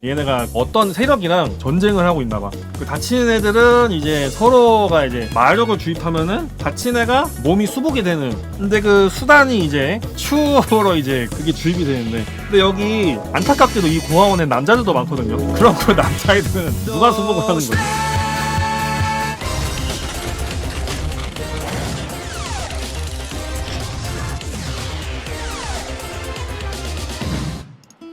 얘네가 어떤 세력이랑 전쟁을 하고 있나봐. 그 다친 애들은 이제 서로가 이제 마력을 주입하면은 다친 애가 몸이 수복이 되는. 근데 그 수단이 이제 추후로 이제 그게 주입이 되는데. 근데 여기 안타깝게도 이 고아원에 남자들도 많거든요. 그럼 그 남자애들은 누가 수복을 하는 거지?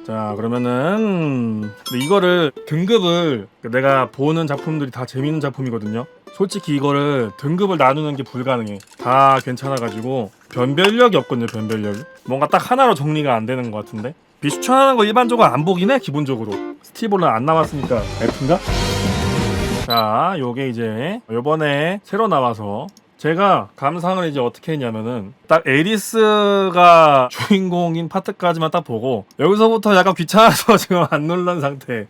자, 그러면은 근데 이거를 등급을 내가 보는 작품들이 다 재밌는 작품이거든요. 솔직히 이거를 등급을 나누는 게 불가능해. 다 괜찮아가지고 변별력이 없거든요. 변별력이 뭔가 딱 하나로 정리가 안 되는 것 같은데. 비추천하는 거 일반적으로 안 보긴 해. 기본적으로 스티볼은 안 남았으니까 F인가? 자, 요게 이제 요번에 새로 나와서 제가 감상을 이제 어떻게 했냐면은 딱 에리스가 주인공인 파트까지만 딱 보고 여기서부터 약간 귀찮아서 지금 안 눌른 상태.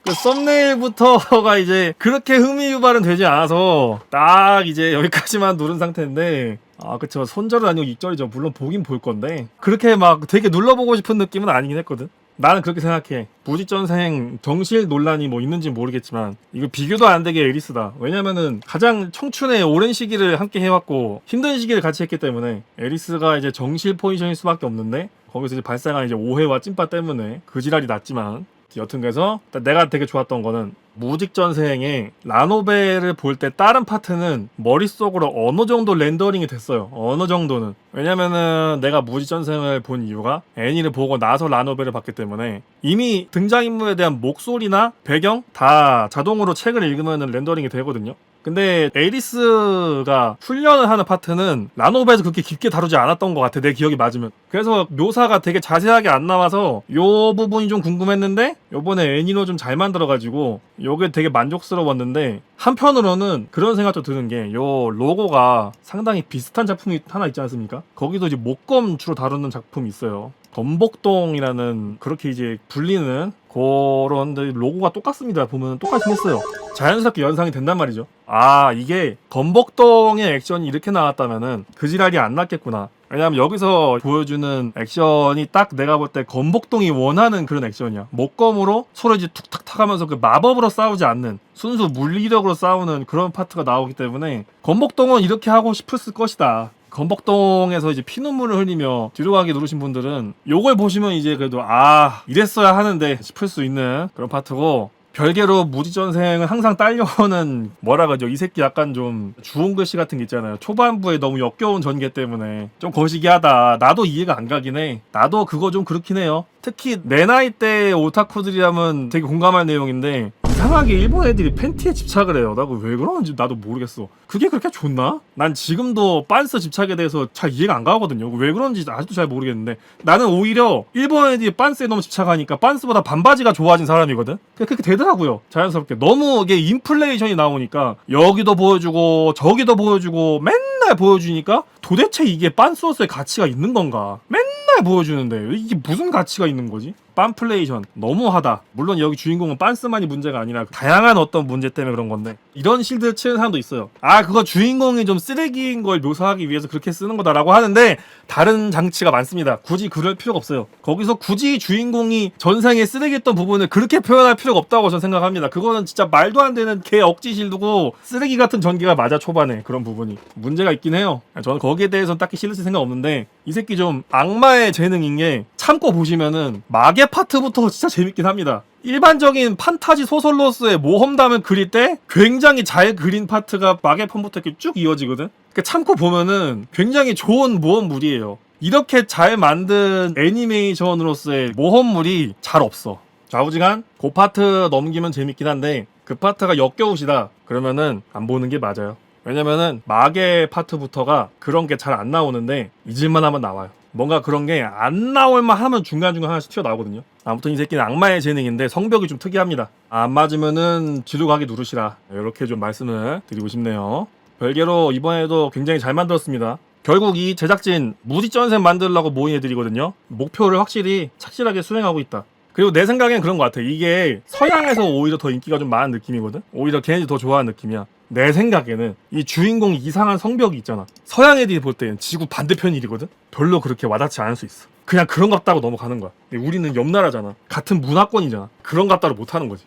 그 썸네일부터가 이제 그렇게 흥미 유발은 되지 않아서 딱 이제 여기까지만 누른 상태인데, 아 그쵸, 손절은 아니고 익절이죠. 물론 보긴 볼 건데 그렇게 막 되게 눌러보고 싶은 느낌은 아니긴 했거든. 나는 그렇게 생각해. 무지전생 정실 논란이 뭐 있는지 모르겠지만 이거 비교도 안 되게 에리스다. 왜냐면은 가장 청춘의 오랜 시기를 함께 해왔고 힘든 시기를 같이 했기 때문에 에리스가 이제 정실 포지션일 수밖에 없는데, 거기서 이제 발생한 이제 오해와 찐빠 때문에 그 지랄이 났지만, 여튼 그래서 내가 되게 좋았던 거는 무직전생의 라노벨을 볼 때 다른 파트는 머릿속으로 어느 정도 렌더링이 됐어요. 어느 정도는. 왜냐면은 내가 무직전생을 본 이유가 애니를 보고 나서 라노벨을 봤기 때문에 이미 등장인물에 대한 목소리나 배경 다 자동으로 책을 읽으면 렌더링이 되거든요. 근데 에리스가 훈련을 하는 파트는 라노벨에서 그렇게 깊게 다루지 않았던 것 같아. 내 기억이 맞으면. 그래서 묘사가 되게 자세하게 안 나와서 요 부분이 좀 궁금했는데 요번에 애니로 좀 잘 만들어가지고 요게 되게 만족스러웠는데, 한편으로는 그런 생각도 드는 게 요 로고가 상당히 비슷한 작품이 하나 있지 않습니까? 거기도 이제 목검 주로 다루는 작품이 있어요. 건복동이라는 그렇게 이제 불리는 그런 로고가 똑같습니다. 보면 똑같이 했어요. 자연스럽게 연상이 된단 말이죠. 아, 이게 건복동의 액션이 이렇게 나왔다면은 그 지랄이 안 났겠구나. 왜냐면 여기서 보여주는 액션이 딱 내가 볼 때 건복동이 원하는 그런 액션이야. 목검으로 서로 이제 툭탁탁 하면서 그 마법으로 싸우지 않는 순수 물리력으로 싸우는 그런 파트가 나오기 때문에 건복동은 이렇게 하고 싶었을 것이다. 건복동에서 이제 피눈물을 흘리며 뒤로 가기 누르신 분들은 요걸 보시면 이제 그래도 아, 이랬어야 하는데 싶을 수 있는 그런 파트고, 별개로 무지전생은 항상 딸려오는 뭐라 그러죠, 이 새끼 약간 좀 주홍 글씨 같은 게 있잖아요. 초반부에 너무 역겨운 전개 때문에 좀 거시기하다. 나도 이해가 안 가긴 해. 나도 그거 좀 그렇긴 해요. 특히 내 나이 때 오타쿠들이라면 되게 공감할 내용인데, 이상하게 일본 애들이 팬티에 집착을 해요. 나도 왜 그러는지 나도 모르겠어. 그게 그렇게 좋나? 난 지금도 빤스 집착에 대해서 잘 이해가 안 가거든요. 왜 그런지 아직도 잘 모르겠는데, 나는 오히려 일본 애들이 빤스에 너무 집착하니까 빤스보다 반바지가 좋아진 사람이거든. 그렇게 되더라고요. 자연스럽게. 너무 이게 인플레이션이 나오니까 여기도 보여주고 저기도 보여주고 맨날 보여주니까 도대체 이게 빤스로서의 가치가 있는 건가? 맨날 보여주는데 이게 무슨 가치가 있는 거지? 빤플레이션 너무하다. 물론 여기 주인공은 빤스만이 문제가 아니라 다양한 어떤 문제 때문에 그런 건데, 이런 실드를 치는 사람도 있어요. 아, 그거 주인공이 좀 쓰레기인 걸 묘사하기 위해서 그렇게 쓰는 거다라고 하는데, 다른 장치가 많습니다. 굳이 그럴 필요가 없어요. 거기서 굳이 주인공이 전생에 쓰레기였던 부분을 그렇게 표현할 필요가 없다고 저는 생각합니다. 그거는 진짜 말도 안 되는 개 억지 실드고 쓰레기 같은 전개가 맞아. 초반에 그런 부분이 문제가 있긴 해요. 저는 거기에 대해서는 딱히 실드 생각 없는데, 이 새끼 좀 악마의 재능인 게 참고 보시면은 마계 파트부터 진짜 재밌긴 합니다. 일반적인 판타지 소설로서의 모험담을 그릴 때 굉장히 잘 그린 파트가 마계편부터 이렇게 쭉 이어지거든. 그러니까 참고 보면은 굉장히 좋은 모험물이에요. 이렇게 잘 만든 애니메이션으로서의 모험물이 잘 없어. 좌우지간 그 파트 넘기면 재밌긴 한데, 그 파트가 역겨우시다 그러면은 안 보는 게 맞아요. 왜냐면은 마계 파트부터가 그런 게 잘 안 나오는데 잊을만 하면 나와요. 뭔가 그런 게 안 나올만 하면 중간중간 하나씩 튀어나오거든요. 아무튼 이 새끼는 악마의 재능인데 성벽이 좀 특이합니다. 안 맞으면은 뒤로 가기 누르시라. 이렇게 좀 말씀을 드리고 싶네요. 별개로 이번에도 굉장히 잘 만들었습니다. 결국 이 제작진 무지전생 만들려고 모인 애들이거든요. 목표를 확실히 착실하게 수행하고 있다. 그리고 내 생각엔 그런 것 같아. 이게 서양에서 오히려 더 인기가 좀 많은 느낌이거든. 오히려 걔네들이 더 좋아하는 느낌이야. 내 생각에는 이 주인공 이상한 성벽이 있잖아. 서양 애들이 볼 때는 지구 반대편 일이거든. 별로 그렇게 와닿지 않을 수 있어. 그냥 그런갑다고 넘어가는 거야. 우리는 옆 나라잖아. 같은 문화권이잖아. 그런갑다를 못 하는 거지.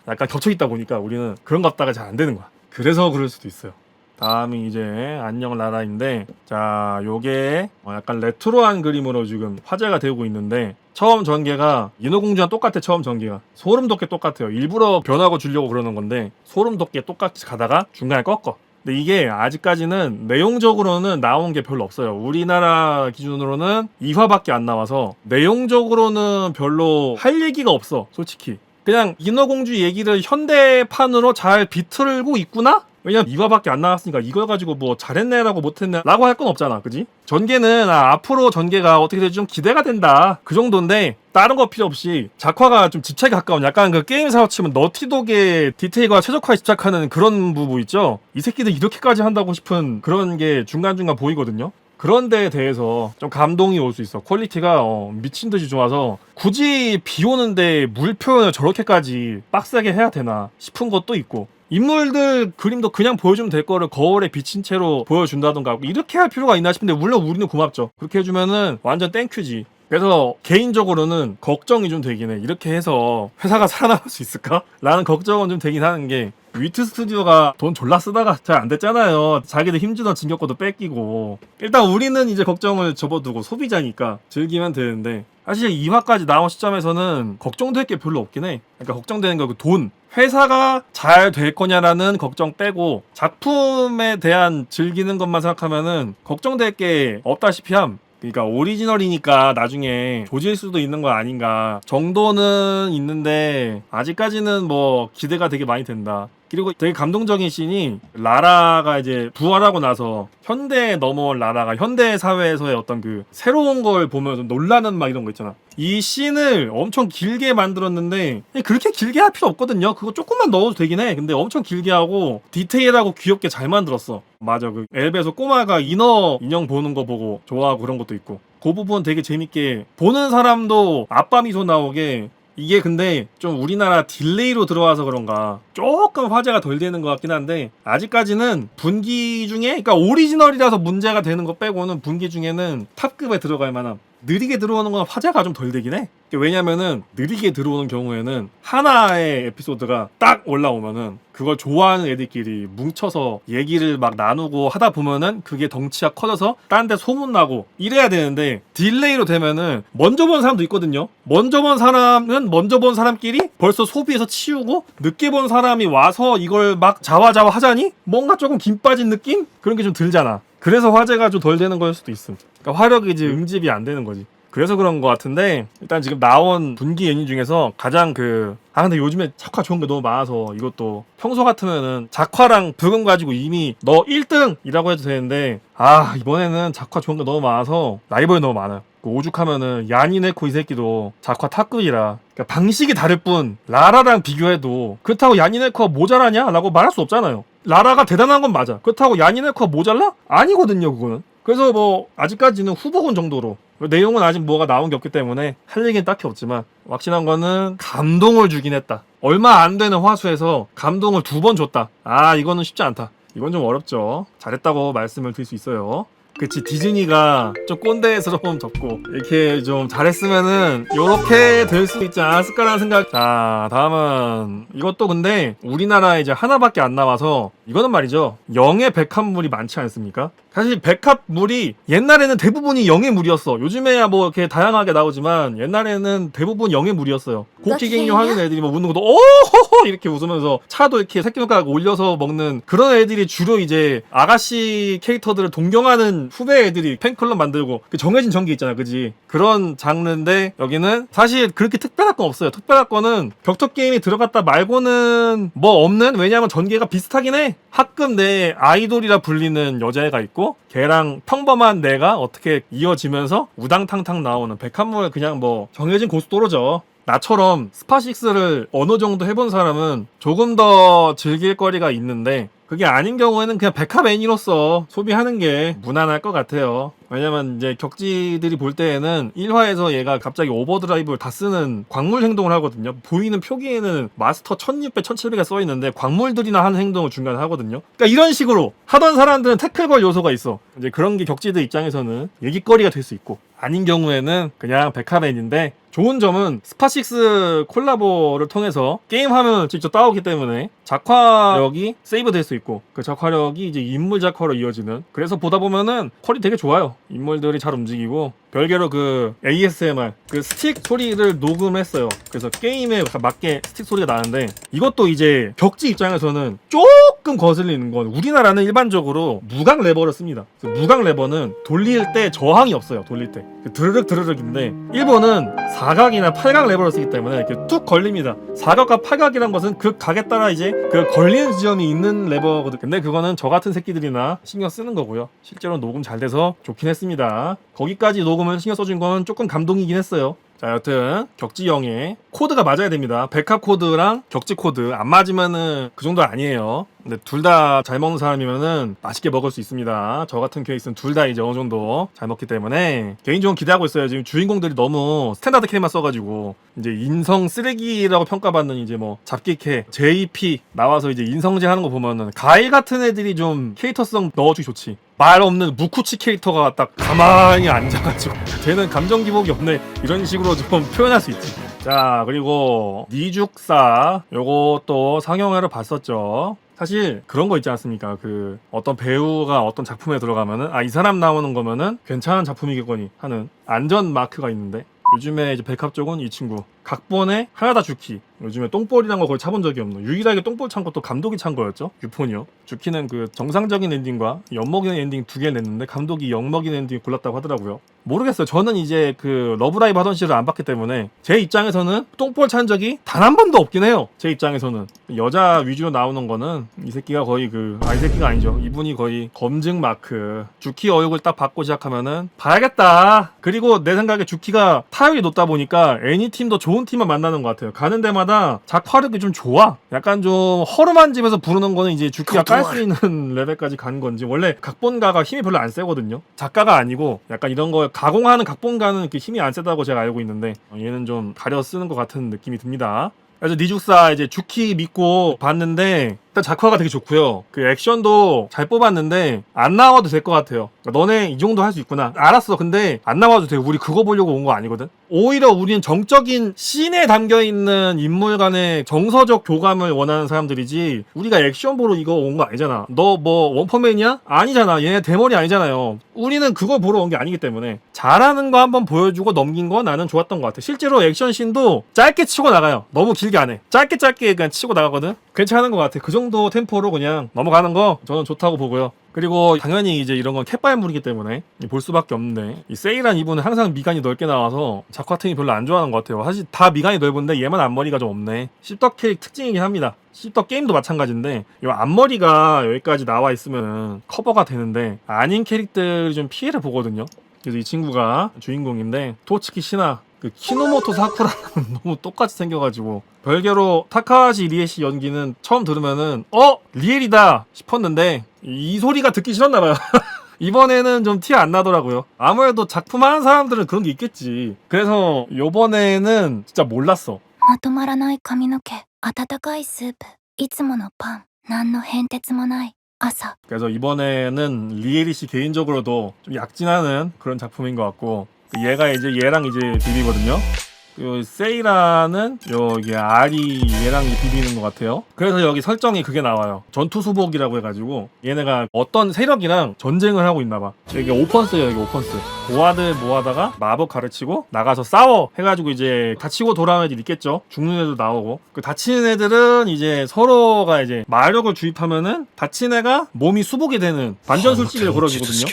약간 겹쳐있다 보니까 우리는 그런갑다가 잘 안 되는 거야. 그래서 그럴 수도 있어요. 다음이 이제 안녕 라라인데, 자 요게 약간 레트로한 그림으로 지금 화제가 되고 있는데, 처음 전개가 인어공주랑 똑같아. 처음 전개가 소름 돋게 똑같아요. 일부러 변하고 주려고 그러는 건데 소름 돋게 똑같이 가다가 중간에 꺾어. 근데 이게 아직까지는 내용적으로는 나온 게 별로 없어요. 우리나라 기준으로는 2화밖에 안 나와서 내용적으로는 별로 할 얘기가 없어. 솔직히 그냥 인어공주 얘기를 현대판으로 잘 비틀고 있구나? 왜냐면 2화밖에 안 나왔으니까 이걸 가지고 뭐 잘했네 라고 못했네 라고 할 건 없잖아. 그지? 전개는 앞으로 전개가 어떻게 될지 좀 기대가 된다, 그 정도인데 다른 거 필요 없이 작화가 좀 집착에 가까운, 약간 그 게임사로 치면 너티독의 디테일과 최적화에 집착하는 그런 부분 있죠. 이 새끼들 이렇게까지 한다고 싶은 그런 게 중간중간 보이거든요. 그런 데에 대해서 좀 감동이 올 수 있어. 퀄리티가 미친듯이 좋아서 굳이 비 오는데 물 표현을 저렇게까지 빡세게 해야 되나 싶은 것도 있고, 인물들 그림도 그냥 보여주면 될 거를 거울에 비친 채로 보여준다던가 이렇게 할 필요가 있나 싶은데, 물론 우리는 고맙죠. 그렇게 해주면은 완전 땡큐지. 그래서 개인적으로는 걱정이 좀 되긴 해. 이렇게 해서 회사가 살아남을 수 있을까? 라는 걱정은 좀 되긴 하는 게, 위트 스튜디오가 돈 졸라 쓰다가 잘 안 됐잖아요. 자기들 힘주던 진격거도 뺏기고. 일단 우리는 이제 걱정을 접어두고 소비자니까 즐기면 되는데, 사실 2화까지 나온 시점에서는 걱정될 게 별로 없긴 해. 그러니까 걱정되는 거 그 돈, 회사가 잘 될 거냐라는 걱정 빼고 작품에 대한 즐기는 것만 생각하면은 걱정될 게 없다시피 함. 그러니까 오리지널이니까 나중에 조질 수도 있는 거 아닌가 정도는 있는데, 아직까지는 뭐 기대가 되게 많이 된다. 그리고 되게 감동적인 씬이, 라라가 이제 부활하고 나서 현대에 넘어온 라라가 현대 사회에서의 어떤 그 새로운 걸 보면서 놀라는 막 이런 거 있잖아. 이 씬을 엄청 길게 만들었는데 그렇게 길게 할 필요 없거든요. 그거 조금만 넣어도 되긴 해. 근데 엄청 길게 하고 디테일하고 귀엽게 잘 만들었어. 맞아, 그 엘베에서 꼬마가 인어 인형 보는 거 보고 좋아하고 그런 것도 있고, 그 부분 되게 재밌게 보는 사람도 아빠 미소 나오게. 이게 근데 좀 우리나라 딜레이로 들어와서 그런가 조금 화제가 덜 되는 것 같긴 한데, 아직까지는 분기 중에, 그러니까 오리지널이라서 문제가 되는 거 빼고는 분기 중에는 탑급에 들어갈 만한, 느리게 들어오는 건 화제가 좀 덜 되긴 해. 왜냐면은 느리게 들어오는 경우에는 하나의 에피소드가 딱 올라오면은 그걸 좋아하는 애들끼리 뭉쳐서 얘기를 막 나누고 하다 보면은 그게 덩치가 커져서 딴 데 소문나고 이래야 되는데, 딜레이로 되면은 먼저 본 사람도 있거든요. 먼저 본 사람은 먼저 본 사람끼리 벌써 소비해서 치우고, 늦게 본 사람이 와서 이걸 막 자화자화 하자니 뭔가 조금 김 빠진 느낌? 그런 게 좀 들잖아. 그래서 화제가 좀 덜 되는 걸 수도 있음. 그러니까 화력이 이제 응집이 안 되는 거지. 그래서 그런 것 같은데, 일단 지금 나온 분기 애니 중에서 가장 근데 요즘에 작화 좋은 게 너무 많아서, 이것도 평소 같으면은 작화랑 부금 가지고 이미 너 1등이라고 해도 되는데, 이번에는 작화 좋은 게 너무 많아서 라이벌이 너무 많아요. 오죽하면은 야니네코 이 새끼도 작화 탑급이라. 그러니까 방식이 다를 뿐 라라랑 비교해도 그렇다고 야니네코가 모자라냐? 라고 말할 수 없잖아요. 라라가 대단한 건 맞아. 그렇다고 야니네코가 모자라? 아니거든요, 그거는. 그래서 뭐 아직까지는 후보군 정도로, 내용은 아직 뭐가 나온 게 없기 때문에 할 얘기는 딱히 없지만, 확실한 거는 감동을 주긴 했다. 얼마 안 되는 화수에서 감동을 2번 줬다. 이거는 쉽지 않다. 이건 좀 어렵죠. 잘했다고 말씀을 드릴 수 있어요. 그치, 디즈니가 좀 꼰대스러움 접고 이렇게 좀 잘했으면은 요렇게 될 수 있지 않았을까라는 생각. 자, 다음은 이것도 근데 우리나라에 이제 하나밖에 안 나와서, 이거는 말이죠, 영의 백합물이 많지 않습니까? 사실 백합물이 옛날에는 대부분이 영의 물이었어. 요즘에야 뭐 이렇게 다양하게 나오지만 옛날에는 대부분 영의 물이었어요. 고기갱용 하는 애들이 뭐 웃는 것도 오호호 이렇게 웃으면서 차도 이렇게 새끼손가락 올려서 먹는 그런 애들이 주로 이제 아가씨 캐릭터들을 동경하는 후배 애들이 팬클럽 만들고, 그 정해진 전기 있잖아, 그지? 그런 장르인데, 여기는 사실 그렇게 특별할 건 없어요. 특별할 거는 격투 게임이 들어갔다 말고는 뭐 없는, 왜냐하면 전개가 비슷하긴 해. 학급 내 아이돌이라 불리는 여자애가 있고, 걔랑 평범한 내가 어떻게 이어지면서 우당탕탕 나오는 백합물, 그냥 뭐 정해진 고속도로죠. 나처럼 스파6를 어느 정도 해본 사람은 조금 더 즐길 거리가 있는데, 그게 아닌 경우에는 그냥 백합 애니로서 소비하는 게 무난할 것 같아요. 왜냐면 이제 격지들이 볼 때에는 1화에서 얘가 갑자기 오버드라이브를 다 쓰는 광물 행동을 하거든요. 보이는 표기에는 마스터 1600, 1700가 써있는데 광물들이나 하는 행동을 중간에 하거든요. 그러니까 이런 식으로 하던 사람들은 태클걸 요소가 있어. 이제 그런 게 격지들 입장에서는 얘기거리가 될 수 있고, 아닌 경우에는 그냥 백화맨인데, 좋은 점은 스파6 콜라보를 통해서 게임 화면을 직접 따오기 때문에 작화력이 세이브 될 수 있고, 그 작화력이 이제 인물 작화로 이어지는, 그래서 보다 보면은 퀄이 되게 좋아요. 인물들이 잘 움직이고, 별개로 그 ASMR 그 스틱 소리를 녹음했어요. 그래서 게임에 맞게 스틱 소리가 나는데, 이것도 이제 격지 입장에서는 조금 거슬리는 건, 우리나라는 일반적으로 무각 레버를 씁니다. 무각 레버는 돌릴 때 저항이 없어요. 돌릴 때 드르륵 드르륵인데, 일본은 사각이나 팔각 레버를 쓰기 때문에 이렇게 뚝 걸립니다. 사각과 팔각이란 것은 그 각에 따라 이제 그 걸리는 지점이 있는 레버거든. 근데 그거는 저 같은 새끼들이나 신경 쓰는 거고요. 실제로 녹음 잘 돼서 좋긴 했습니다. 거기까지 녹음을 신경 써준 건 조금 감동이긴 했어요. 자, 여튼 격지형의 코드가 맞아야 됩니다. 백합 코드랑 격지 코드 안 맞으면은 그 정도 아니에요. 근데 둘 다 잘 먹는 사람이면은 맛있게 먹을 수 있습니다. 저 같은 케이스는 둘 다 이제 어느 정도 잘 먹기 때문에 개인적으로 기대하고 있어요. 지금 주인공들이 너무 스탠다드 캐만 써가지고 이제 인성 쓰레기라고 평가받는 이제 뭐 잡기캐, JP 나와서 이제 인성질 하는 거 보면은 가일 같은 애들이 좀 캐릭터성 넣어주기 좋지. 말 없는 무쿠치 캐릭터가 딱 가만히 앉아가지고 쟤는 감정 기복이 없네, 이런 식으로 좀 표현할 수 있지. 자, 그리고 니죽사 요것도 상영회를 봤었죠. 사실 그런 거 있지 않습니까? 그 어떤 배우가 어떤 작품에 들어가면은 이 사람 나오는 거면은 괜찮은 작품이겠거니 하는 안전 마크가 있는데, 요즘에 이제 백합 쪽은 이 친구 각본에 하나다 주키, 요즘에 똥볼이란 거 거의 차본 적이 없는, 유일하게 똥볼 찬 것도 감독이 찬 거였죠. 유폰이요. 주키는 그 정상적인 엔딩과 엿먹이는 엔딩 두 개를 냈는데 감독이 엿먹이는 엔딩 골랐다고 하더라고요. 모르겠어요. 저는 이제 그 러브라이브 하던 시를 안 봤기 때문에 제 입장에서는 똥볼 찬 적이 단 한 번도 없긴 해요. 제 입장에서는 여자 위주로 나오는 거는 이 새끼가 거의 이 새끼가 아니죠. 이분이 거의 검증 마크. 주키 얼굴 딱 받고 시작하면은 봐야겠다. 그리고 내 생각에 주키가 타율이 높다 보니까 애니팀도 좋은 팀만 만나는 것 같아요. 가는 데마다 작화력이 좀 좋아. 약간 좀 허름한 집에서 부르는 거는 이제 주키가 깔 수 있는 레벨까지 간 건지, 원래 각본가가 힘이 별로 안 세거든요. 작가가 아니고 약간 이런 거 가공하는 각본가는 그 힘이 안 세다고 제가 알고 있는데, 얘는 좀 가려 쓰는 것 같은 느낌이 듭니다. 그래서 니죽사 이제 주키 믿고 봤는데, 일단 작화가 되게 좋고요. 그 액션도 잘 뽑았는데 안 나와도 될 것 같아요. 그러니까 너네 이 정도 할 수 있구나. 알았어. 근데 안 나와도 돼. 우리 그거 보려고 온 거 아니거든. 오히려 우리는 정적인 씬에 담겨있는 인물 간의 정서적 교감을 원하는 사람들이지, 우리가 액션 보러 이거 온 거 아니잖아. 너 뭐 원퍼맨이야? 아니잖아. 얘네 대머리 아니잖아요. 우리는 그걸 보러 온 게 아니기 때문에 잘하는 거 한번 보여주고 넘긴 건 나는 좋았던 것 같아. 실제로 액션 씬도 짧게 치고 나가요. 너무 길게 안 해. 짧게 그냥 치고 나가거든. 괜찮은 것 같아. 그 정도 템포로 그냥 넘어가는 거 저는 좋다고 보고요. 그리고 당연히 이제 이런 건 캣바이물이기 때문에 볼 수밖에 없는데, 이 세이란 이분은 항상 미간이 넓게 나와서 작화팀이 별로 안 좋아하는 것 같아요. 사실 다 미간이 넓은데 얘만 앞머리가 좀 없네. 씹덕 캐릭 특징이긴 합니다. 씹덕 게임도 마찬가지인데 이 앞머리가 여기까지 나와 있으면 커버가 되는데, 아닌 캐릭들이 좀 피해를 보거든요. 그래서 이 친구가 주인공인데, 토츠키 시나 그 키노모토 사쿠라랑 너무 똑같이 생겨가지고, 별개로 타카하시 리에시 연기는 처음 들으면은 리엘이다 싶었는데 이 소리가 듣기 싫었나봐요. 이번에는 좀 티 안 나더라고요. 아무래도 작품 하는 사람들은 그런 게 있겠지. 그래서 요번에는 진짜 몰랐어. まとまらない髪の毛、温かいスープ、いつものパン、何の変哲もない朝。 그래서 이번에는 리에리 씨 개인적으로도 좀 약진하는 그런 작품인 것 같고, 얘가 이제 얘랑 이제 비비거든요. 요 세이라는 여기 알이 얘랑 비비는 것 같아요. 그래서 여기 설정이 그게 나와요. 전투 수복이라고 해가지고 얘네가 어떤 세력이랑 전쟁을 하고 있나봐. 여기 오펀스예요. 여기 오펀스. 고아들 모아다가 마법 가르치고 나가서 싸워 해가지고 이제 다치고 돌아오는 애들 있겠죠. 죽는 애도 나오고, 그 다치는 애들은 이제 서로가 이제 마력을 주입하면은 다친 애가 몸이 수복이 되는 반전술집을 걸어주거든요.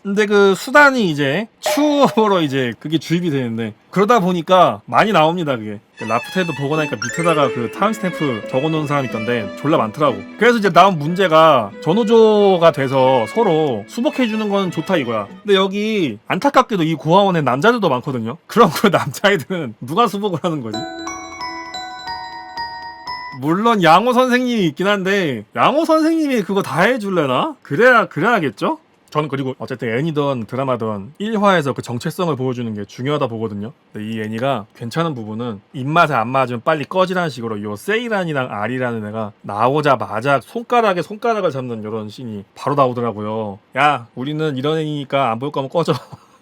근데 그 수단이 이제 추워로 이제 그게 주입이 되는데, 그러다 보니까 많이 나옵니다. 그게 라프테도 보고 나니까 밑에다가 그 타임스탬프 적어놓은 사람이 있던데 졸라 많더라고. 그래서 이제 나온 문제가 전우조가 돼서 서로 수복해주는 건 좋다 이거야. 근데 여기 안타깝게도 이 고아원에 남자들도 많거든요. 그럼 그 남자애들은 누가 수복을 하는 거지? 물론 양호 선생님이 있긴 한데, 양호 선생님이 그거 다 해줄래나? 그래야겠죠? 저는 그리고 어쨌든 애니든 드라마든 1화에서 그 정체성을 보여주는 게 중요하다 보거든요. 근데 이 애니가 괜찮은 부분은 입맛에 안 맞으면 빨리 꺼지라는 식으로 요 세이란이랑 아리라는 애가 나오자마자 손가락에 손가락을 잡는 이런 씬이 바로 나오더라고요. 야, 우리는 이런 애니니까 안 볼 거면 꺼져.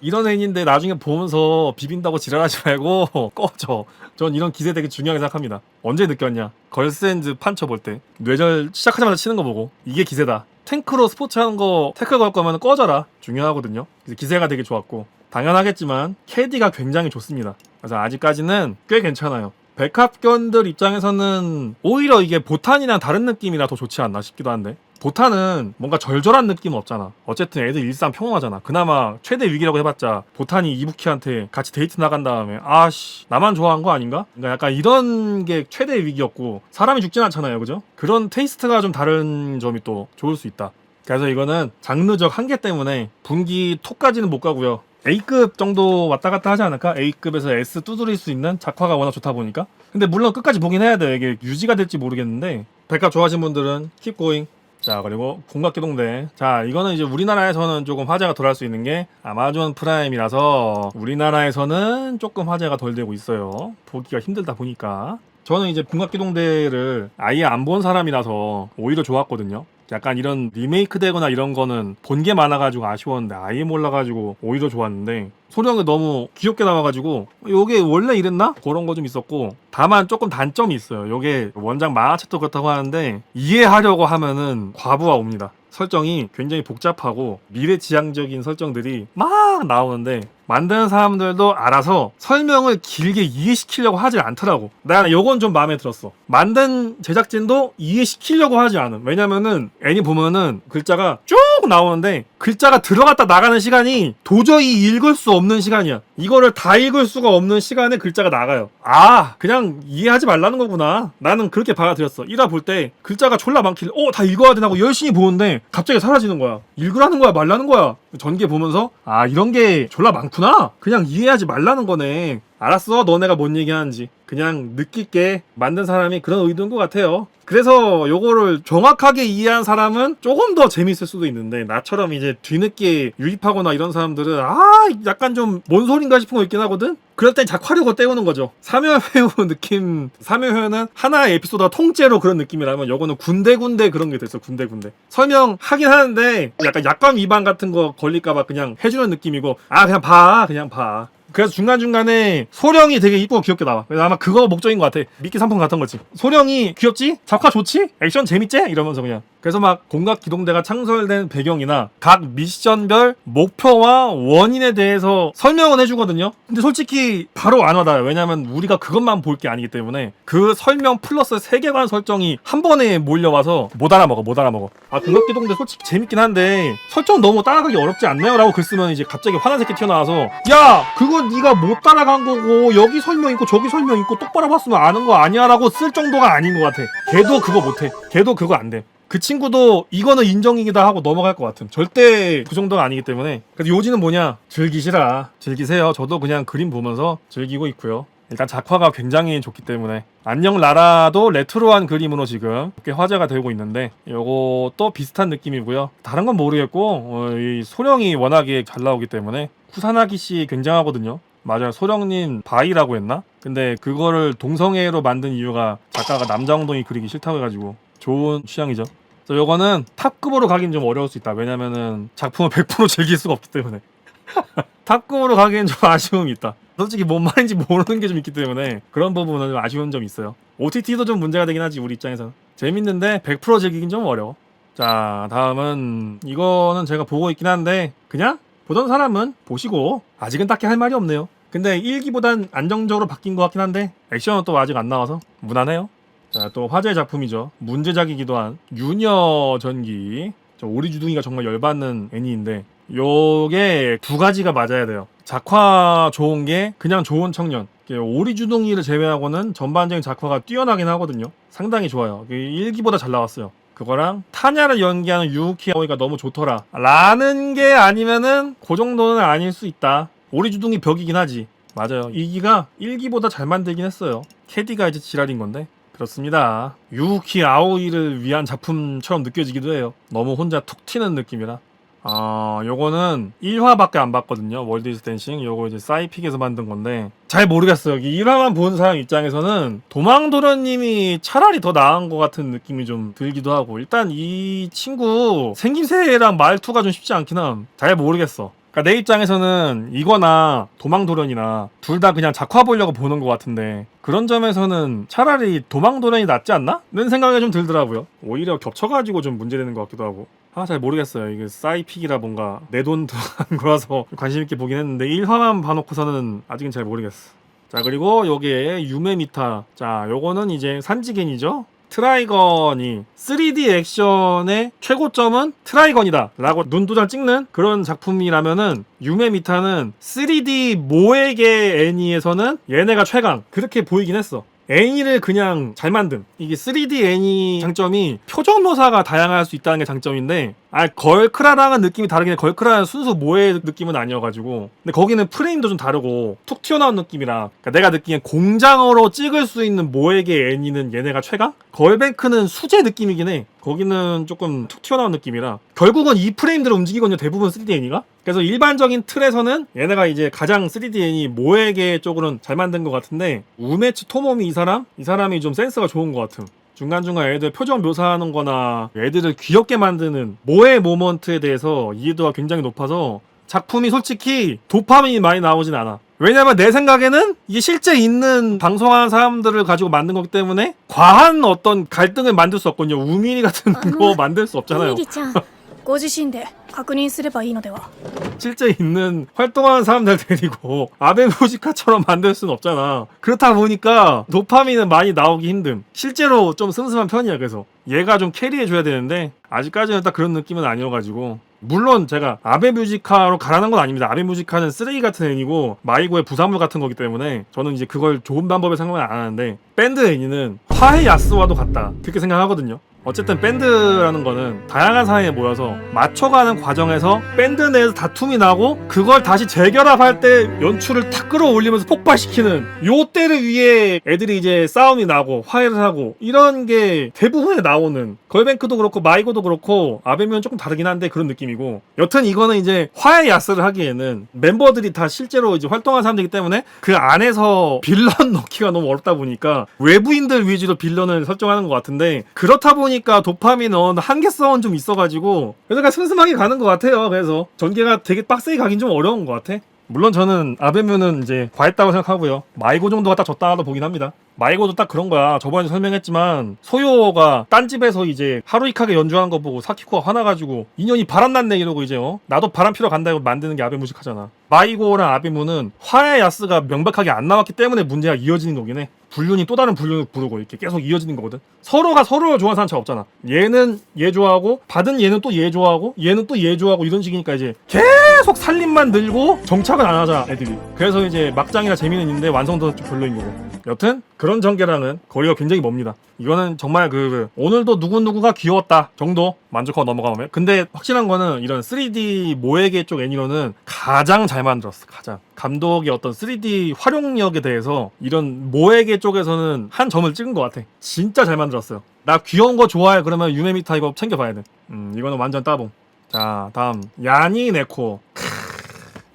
이런 애니인데 나중에 보면서 비빈다고 지랄하지 말고 꺼져. 전 이런 기세 되게 중요하게 생각합니다. 언제 느꼈냐? 걸스앤즈 판쳐 볼 때 뇌절 시작하자마자 치는 거 보고 이게 기세다. 탱크로 스포츠 하는 거 태클 걸 거면 꺼져라. 중요하거든요. 그래서 기세가 되게 좋았고 당연하겠지만 캐디가 굉장히 좋습니다. 그래서 아직까지는 꽤 괜찮아요. 백합견들 입장에서는 오히려 이게 보탄이랑 다른 느낌이라 더 좋지 않나 싶기도 한데 보탄은 뭔가 절절한 느낌은 없잖아. 어쨌든 애들 일상 평온하잖아. 그나마 최대 위기라고 해봤자 보탄이 이부키한테 같이 데이트 나간 다음에 아씨 나만 좋아한 거 아닌가? 그러니까 약간 이런 게 최대 위기였고 사람이 죽진 않잖아요. 그죠? 그런 테이스트가 좀 다른 점이 또 좋을 수 있다. 그래서 이거는 장르적 한계 때문에 분기 2까지는 못 가고요. A급 정도 왔다 갔다 하지 않을까? A급에서 S 두드릴 수 있는 작화가 워낙 좋다 보니까. 근데 물론 끝까지 보긴 해야 돼. 이게 유지가 될지 모르겠는데 백합 좋아하시는 분들은 keep going. 자, 그리고 공각기동대. 자, 이거는 이제 우리나라에서는 조금 화제가 덜 할 수 있는 게 아마존 프라임이라서 우리나라에서는 조금 화제가 덜 되고 있어요. 보기가 힘들다 보니까. 저는 이제 공각기동대를 아예 안 본 사람이라서 오히려 좋았거든요. 약간 이런 리메이크 되거나 이런 거는 본 게 많아가지고 아쉬웠는데 아예 몰라가지고 오히려 좋았는데 소령이 너무 귀엽게 나와가지고 요게 원래 이랬나? 그런 거 좀 있었고 다만 조금 단점이 있어요. 요게 원작 만화책도 그렇다고 하는데 이해하려고 하면은 과부하 옵니다. 설정이 굉장히 복잡하고 미래지향적인 설정들이 막 나오는데 만드는 사람들도 알아서 설명을 길게 이해시키려고 하지 않더라고. 나는 요건 좀 마음에 들었어. 만든 제작진도 이해시키려고 하지 않음. 왜냐면은 애니 보면은 글자가 쭉 나오는데 글자가 들어갔다 나가는 시간이 도저히 읽을 수 없는 시간이야. 이거를 다 읽을 수가 없는 시간에 글자가 나가요. 아, 그냥 이해하지 말라는 거구나. 나는 그렇게 받아들였어. 1화 볼 때 글자가 졸라 많길래 다 읽어야 되나 하고 열심히 보는데 갑자기 사라지는 거야. 읽으라는 거야 말라는 거야. 전개 보면서 아, 이런 게 졸라 많구나. 그냥 이해하지 말라는 거네. 알았어, 너네가 뭔 얘기하는지. 그냥 느낄게. 만든 사람이 그런 의도인 것 같아요. 그래서 요거를 정확하게 이해한 사람은 조금 더 재밌을 수도 있는데 나처럼 이제 뒤늦게 유입하거나 이런 사람들은 약간 좀 뭔 소린가 싶은 거 있긴 하거든? 그럴 땐 작화려고 때우는 거죠. 사묘회우 느낌. 사묘회는 하나의 에피소드가 통째로 그런 느낌이라면 요거는 군데군데 그런 게 됐어. 군데군데 설명하긴 하는데 약간 약관 위반 같은 거 걸릴까봐 그냥 해주는 느낌이고 그냥 봐. 그래서 중간중간에 소령이 되게 이쁘고 귀엽게 나와. 그래서 아마 그거 목적인 것 같아. 미끼 상품 같은 거지. 소령이 귀엽지? 작화 좋지? 액션 재밌지? 이러면서 그냥. 그래서 막 공각기동대가 창설된 배경이나 각 미션별 목표와 원인에 대해서 설명은 해주거든요. 근데 솔직히 바로 안 와닿아요. 왜냐면 우리가 그것만 볼 게 아니기 때문에 그 설명 플러스 세계관 설정이 한 번에 몰려와서 못 알아먹어. 공각기동대 솔직히 재밌긴 한데 설정 너무 따라가기 어렵지 않나요? 라고 글 쓰면 이제 갑자기 화난 새끼 튀어나와서 야, 그건 네가 못 따라간 거고 여기 설명 있고 저기 설명 있고 똑바로 봤으면 아는 거 아니야? 라고 쓸 정도가 아닌 것 같아. 걔도 그거 못해. 걔도 그거 안 돼. 그 친구도 이거는 인정이기다 하고 넘어갈 것 같은. 절대 그 정도가 아니기 때문에. 그래서 요지는 뭐냐? 즐기세요. 저도 그냥 그림 보면서 즐기고 있고요. 일단 작화가 굉장히 좋기 때문에 안녕 라라도 레트로한 그림으로 지금 꽤 화제가 되고 있는데 요것도 비슷한 느낌이고요. 다른 건 모르겠고 이 소령이 워낙에 잘 나오기 때문에 쿠사나기 씨 굉장하거든요. 맞아요. 소령님 바이라고 했나? 근데 그거를 동성애로 만든 이유가 작가가 남자 엉덩이 그리기 싫다고 해가지고 좋은 취향이죠. 그래서 요거는 탑급으로 가긴 좀 어려울 수 있다. 왜냐면은 작품을 100% 즐길 수가 없기 때문에 탑급으로 가기엔 좀 아쉬움이 있다. 솔직히 뭔 말인지 모르는 게 좀 있기 때문에 그런 부분은 좀 아쉬운 점이 있어요. OTT도 좀 문제가 되긴 하지 우리 입장에서는. 재밌는데 100% 즐기긴 좀 어려워. 자, 다음은 이거는 제가 보고 있긴 한데 그냥 보던 사람은 보시고 아직은 딱히 할 말이 없네요. 근데 1기보단 안정적으로 바뀐 것 같긴 한데 액션은 또 아직 안 나와서 무난해요. 자, 또 화제의 작품이죠. 문제작이기도 한 유녀 전기. 오리주둥이가 정말 열받는 애니인데 요게 두 가지가 맞아야 돼요. 작화 좋은 게 그냥 좋은 청년. 오리주둥이를 제외하고는 전반적인 작화가 뛰어나긴 하거든요. 상당히 좋아요. 1기보다 잘 나왔어요. 그거랑 타냐를 연기하는 유우키 아오이가 너무 좋더라 라는 게 아니면은 그 정도는 아닐 수 있다. 오리주둥이 벽이긴 하지. 맞아요. 2기가 1기보다 잘 만들긴 했어요. 캐디가 이제 지랄인 건데 그렇습니다. 유우키 아오이를 위한 작품처럼 느껴지기도 해요. 너무 혼자 툭 튀는 느낌이라. 요거는 1화밖에 안 봤거든요. 월드 이즈 댄싱. 요거 이제 사이픽에서 만든 건데 잘 모르겠어요. 여기 1화만 본 사람 입장에서는 도망도련님이 차라리 더 나은 것 같은 느낌이 좀 들기도 하고, 일단 이 친구 생김새랑 말투가 좀 쉽지 않긴 함. 잘 모르겠어. 그러니까 내 입장에서는 이거나 도망도련이나 둘 다 그냥 작화 보려고 보는 것 같은데, 그런 점에서는 차라리 도망도련이 낫지 않나? 는 생각이 좀 들더라고요. 오히려 겹쳐가지고 좀 문제되는 것 같기도 하고. 잘 모르겠어요. 이게 사이픽이라 뭔가 내 돈 들어간 거라서 관심있게 보긴 했는데 1화만 봐놓고서는 아직은 잘 모르겠어. 자, 그리고 요게 유메미타. 자, 요거는 이제 산지겐이죠. 트라이건이 3D 액션의 최고점은 트라이건이다 라고 눈도장 찍는 그런 작품이라면은 유메미타는 3D 모에게 애니에서는 얘네가 최강, 그렇게 보이긴 했어. 애니를 그냥 잘 만듦. 이게 3D 애니 장점이 표정 묘사가 다양할 수 있다는 게 장점인데, 걸크라랑은 느낌이 다르긴 해. 걸크라는 순수 모의 느낌은 아니어가지고. 근데 거기는 프레임도 좀 다르고 툭 튀어나온 느낌이라, 그러니까 내가 느끼기엔 공장으로 찍을 수 있는 모에게 애니는 얘네가 최강? 걸뱅크는 수제 느낌이긴 해. 거기는 조금 툭 튀어나온 느낌이라 결국은 이 프레임대로 움직이거든요, 대부분 3D 애니가. 그래서 일반적인 틀에서는 얘네가 이제 가장 3D 애니 모에게 쪽으로는 잘 만든 것 같은데, 우메츠 토모미 이 사람이 좀 센스가 좋은 것 같음. 중간중간 애들 표정 묘사하는 거나 애들을 귀엽게 만드는 모의 모먼트에 대해서 이해도가 굉장히 높아서 작품이 솔직히 도파민이 많이 나오진 않아. 왜냐면 내 생각에는 이게 실제 있는 방송하는 사람들을 가지고 만든 거기 때문에 과한 어떤 갈등을 만들 수 없거든요. 우미리 같은 거 만들 수 없잖아요. ミリちゃんご自身で確認すればいいのでは 실제 있는 활동하는 사람들 데리고 아베무지카처럼 만들 수는 없잖아. 그렇다 보니까 도파민은 많이 나오기 힘듦. 실제로 좀 슴슴한 편이야. 그래서 얘가 좀 캐리해줘야 되는데 아직까지는 딱 그런 느낌은 아니어가지고. 물론 제가 아베뮤지카로 가라는 건 아닙니다. 아베뮤지카는 쓰레기 같은 애니고 마이고의 부산물 같은 거기 때문에 저는 이제 그걸 좋은 방법에 생각은 안 하는데, 밴드 애니는 화해 야스와도 같다, 그렇게 생각하거든요. 어쨌든 밴드라는 거는 다양한 사람이 모여서 맞춰가는 과정에서 밴드 내에서 다툼이 나고 그걸 다시 재결합할 때 연출을 탁 끌어올리면서 폭발시키는, 요 때를 위해 애들이 이제 싸움이 나고 화해를 하고 이런 게 대부분에 나오는, 걸뱅크도 그렇고 마이고도 그렇고 아베뮤는 조금 다르긴 한데 그런 느낌이고, 여튼 이거는 이제 화해 야스를 하기에는 멤버들이 다 실제로 이제 활동하는 사람들이기 때문에 그 안에서 빌런 넣기가 너무 어렵다 보니까 외부인들 위주로 빌런을 설정하는 것 같은데, 그렇다 보니까 도파민은 한계성은 좀 있어가지고 그래서 그냥 슴슴하게 가는 것 같아요. 그래서 전개가 되게 빡세게 가긴 좀 어려운 것 같아. 물론 저는 아베뮤는 이제 과했다고 생각하고요. 마이고 정도가 딱 적당하다 보긴 합니다. 마이고도 딱 그런 거야. 저번에 설명했지만 소요가 딴 집에서 이제 하루이카게 연주하는 거 보고 사키코가 화나가지고 인연이 바람났네 이러고 이제 나도 바람 피러 간다 이러고 만드는 게 아베무지카잖아. 마이고랑 아베무는 화해 야스가 명백하게 안 나왔기 때문에 문제가 이어지는 거긴 해. 불륜이 또 다른 불륜을 부르고 이렇게 계속 이어지는 거거든. 서로가 서로를 좋아하는 사람 잘 없잖아. 얘는 얘 좋아하고 받은 얘는 또 얘 좋아하고 얘는 또 얘 좋아하고 이런 식이니까 이제 계속 살림만 늘고 정착은 안 하잖아 애들이. 그래서 이제 막장이나 재미는 있는데 완성도는 좀 별로인 거고. 여튼 그런 전개랑은 거리가 굉장히 멉니다. 이거는 정말 오늘도 누구누구가 귀여웠다 정도 만족하고 넘어가면. 근데 확실한 거는 이런 3D 모에게 쪽 애니로는 가장 잘 만들었어. 가장 감독의 어떤 3D 활용력에 대해서 이런 모에게 쪽에서는 한 점을 찍은 것 같아. 진짜 잘 만들었어요. 나 귀여운 거 좋아해 그러면 유메미타 이거 챙겨봐야 돼. 이거는 완전 따봉. 자, 다음 야니네코.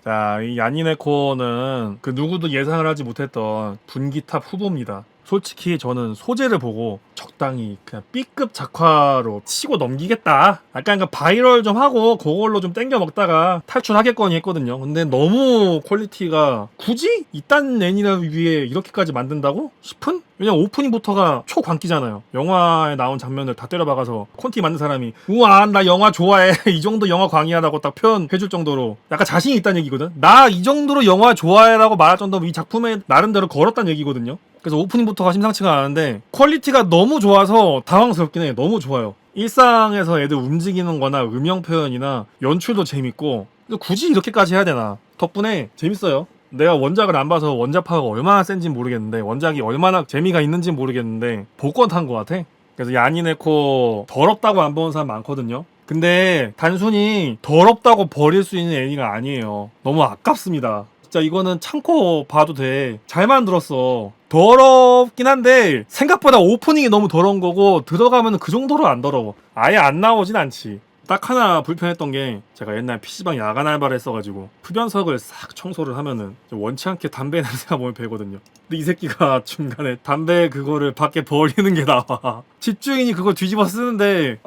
자, 이 야니네코는 그 누구도 예상을 하지 못했던 분기탑 후보입니다. 솔직히 저는 소재를 보고 적당히 그냥 B급 작화로 치고 넘기겠다, 약간 그 바이럴 좀 하고 그걸로 좀 땡겨 먹다가 탈출하겠거니 했거든요. 근데 너무 퀄리티가 굳이 이딴 애니를 위해 이렇게까지 만든다고 싶은? 왜냐면 오프닝부터가 초광기잖아요. 영화에 나온 장면을 다 때려박아서 콘티 만든 사람이 우와 나 영화 좋아해 이 정도 영화 광이야라고 딱 표현해줄 정도로 약간 자신이 있다는 얘기거든. 나 이 정도로 영화 좋아해라고 말할 정도로 이 작품에 나름대로 걸었다는 얘기거든요. 그래서 오프닝부터가 심상치가 않은데 퀄리티가 너무 좋아서 당황스럽긴 해. 너무 좋아요. 일상에서 애들 움직이는 거나 음영 표현이나 연출도 재밌고, 굳이 이렇게까지 해야 되나. 덕분에 재밌어요. 내가 원작을 안 봐서 원작파가 얼마나 센지 모르겠는데, 원작이 얼마나 재미가 있는지 모르겠는데 복권 탄 것 같아. 그래서 야니네코 더럽다고 안 보는 사람 많거든요. 근데 단순히 더럽다고 버릴 수 있는 애니가 아니에요. 너무 아깝습니다. 진짜 이거는 참고 봐도 돼. 잘 만들었어. 더럽긴 한데 생각보다 오프닝이 너무 더러운 거고 들어가면 그 정도로 안 더러워. 아예 안 나오진 않지. 딱 하나 불편했던 게 제가 옛날 PC방 야간 알바를 했어가지고 흡연석을 싹 청소를 하면은 원치 않게 담배 냄새가 몸에 배거든요. 근데 이 새끼가 중간에 담배 그거를 밖에 버리는 게 나와. 집주인이 그걸 뒤집어 쓰는데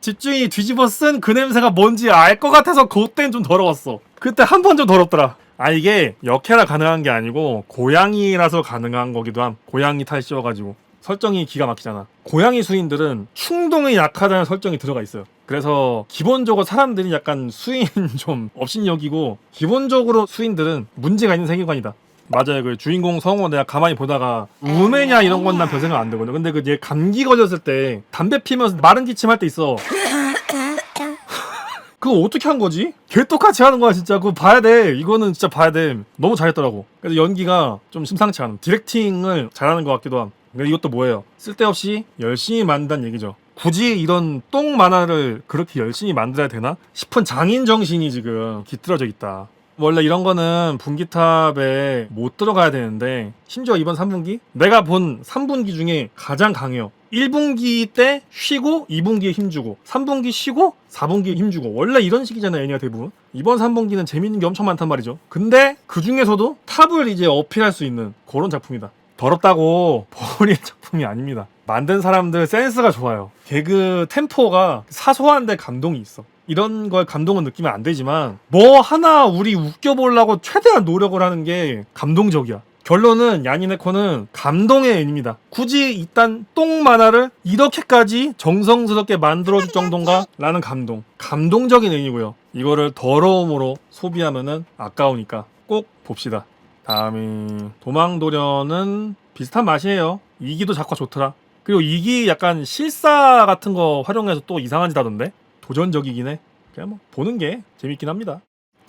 집주인이 뒤집어 쓴 그 냄새가 뭔지 알 것 같아서 그땐 좀 더러웠어. 그때 한 번 좀 더럽더라. 이게 역해라 가능한 게 아니고 고양이라서 가능한 거기도 함. 고양이 탓이어가지고 설정이 기가 막히잖아. 고양이 수인들은 충동이 약하다는 설정이 들어가 있어요. 그래서 기본적으로 사람들이 약간 수인 좀 업신여기고 기본적으로 수인들은 문제가 있는 세계관이다. 맞아요. 그 주인공 성우 내가 가만히 보다가 우매냐 이런 건 난 별 생각 안 되거든. 근데 그 얘 감기 걸렸을 때 담배 피면서 마른 기침할 때 있어. 그거 어떻게 한 거지? 걔 똑같이 하는 거야 진짜. 그거 봐야 돼. 이거는 진짜 봐야 돼. 너무 잘했더라고. 그래서 연기가 좀 심상치 않음. 디렉팅을 잘하는 것 같기도 함. 근데 이것도 뭐예요? 쓸데없이 열심히 만든다는 얘기죠. 굳이 이런 똥 만화를 그렇게 열심히 만들어야 되나 싶은 장인 정신이 지금 깃들어져 있다. 원래 이런 거는 분기탑에 못 들어가야 되는데 심지어 이번 3분기 내가 본 3분기 중에 가장 강해요. 1분기 때 쉬고 2분기에 힘주고 3분기 쉬고 4분기에 힘주고 원래 이런 식이잖아요. 애니가 대부분. 이번 3분기는 재밌는 게 엄청 많단 말이죠. 근데 그 중에서도 탑을 이제 어필할 수 있는 그런 작품이다. 더럽다고 버릴 작품이 아닙니다. 만든 사람들 센스가 좋아요. 개그 템포가 사소한데 감동이 있어. 이런 걸 감동은 느끼면 안 되지만 뭐 하나 우리 웃겨보려고 최대한 노력을 하는 게 감동적이야. 결론은 야니네코는 감동의 애니입니다. 굳이 이딴 똥 만화를 이렇게까지 정성스럽게 만들어줄 정도인가? 라는 감동적인 애니고요. 이거를 더러움으로 소비하면은 아까우니까 꼭 봅시다. 다음이 도망도련은 비슷한 맛이에요. 2기도 작화 좋더라. 그리고 2기 약간 실사 같은 거 활용해서 또 이상한 짓 하던데? 도전적이긴 해. 그냥 뭐 보는 게 재밌긴 합니다.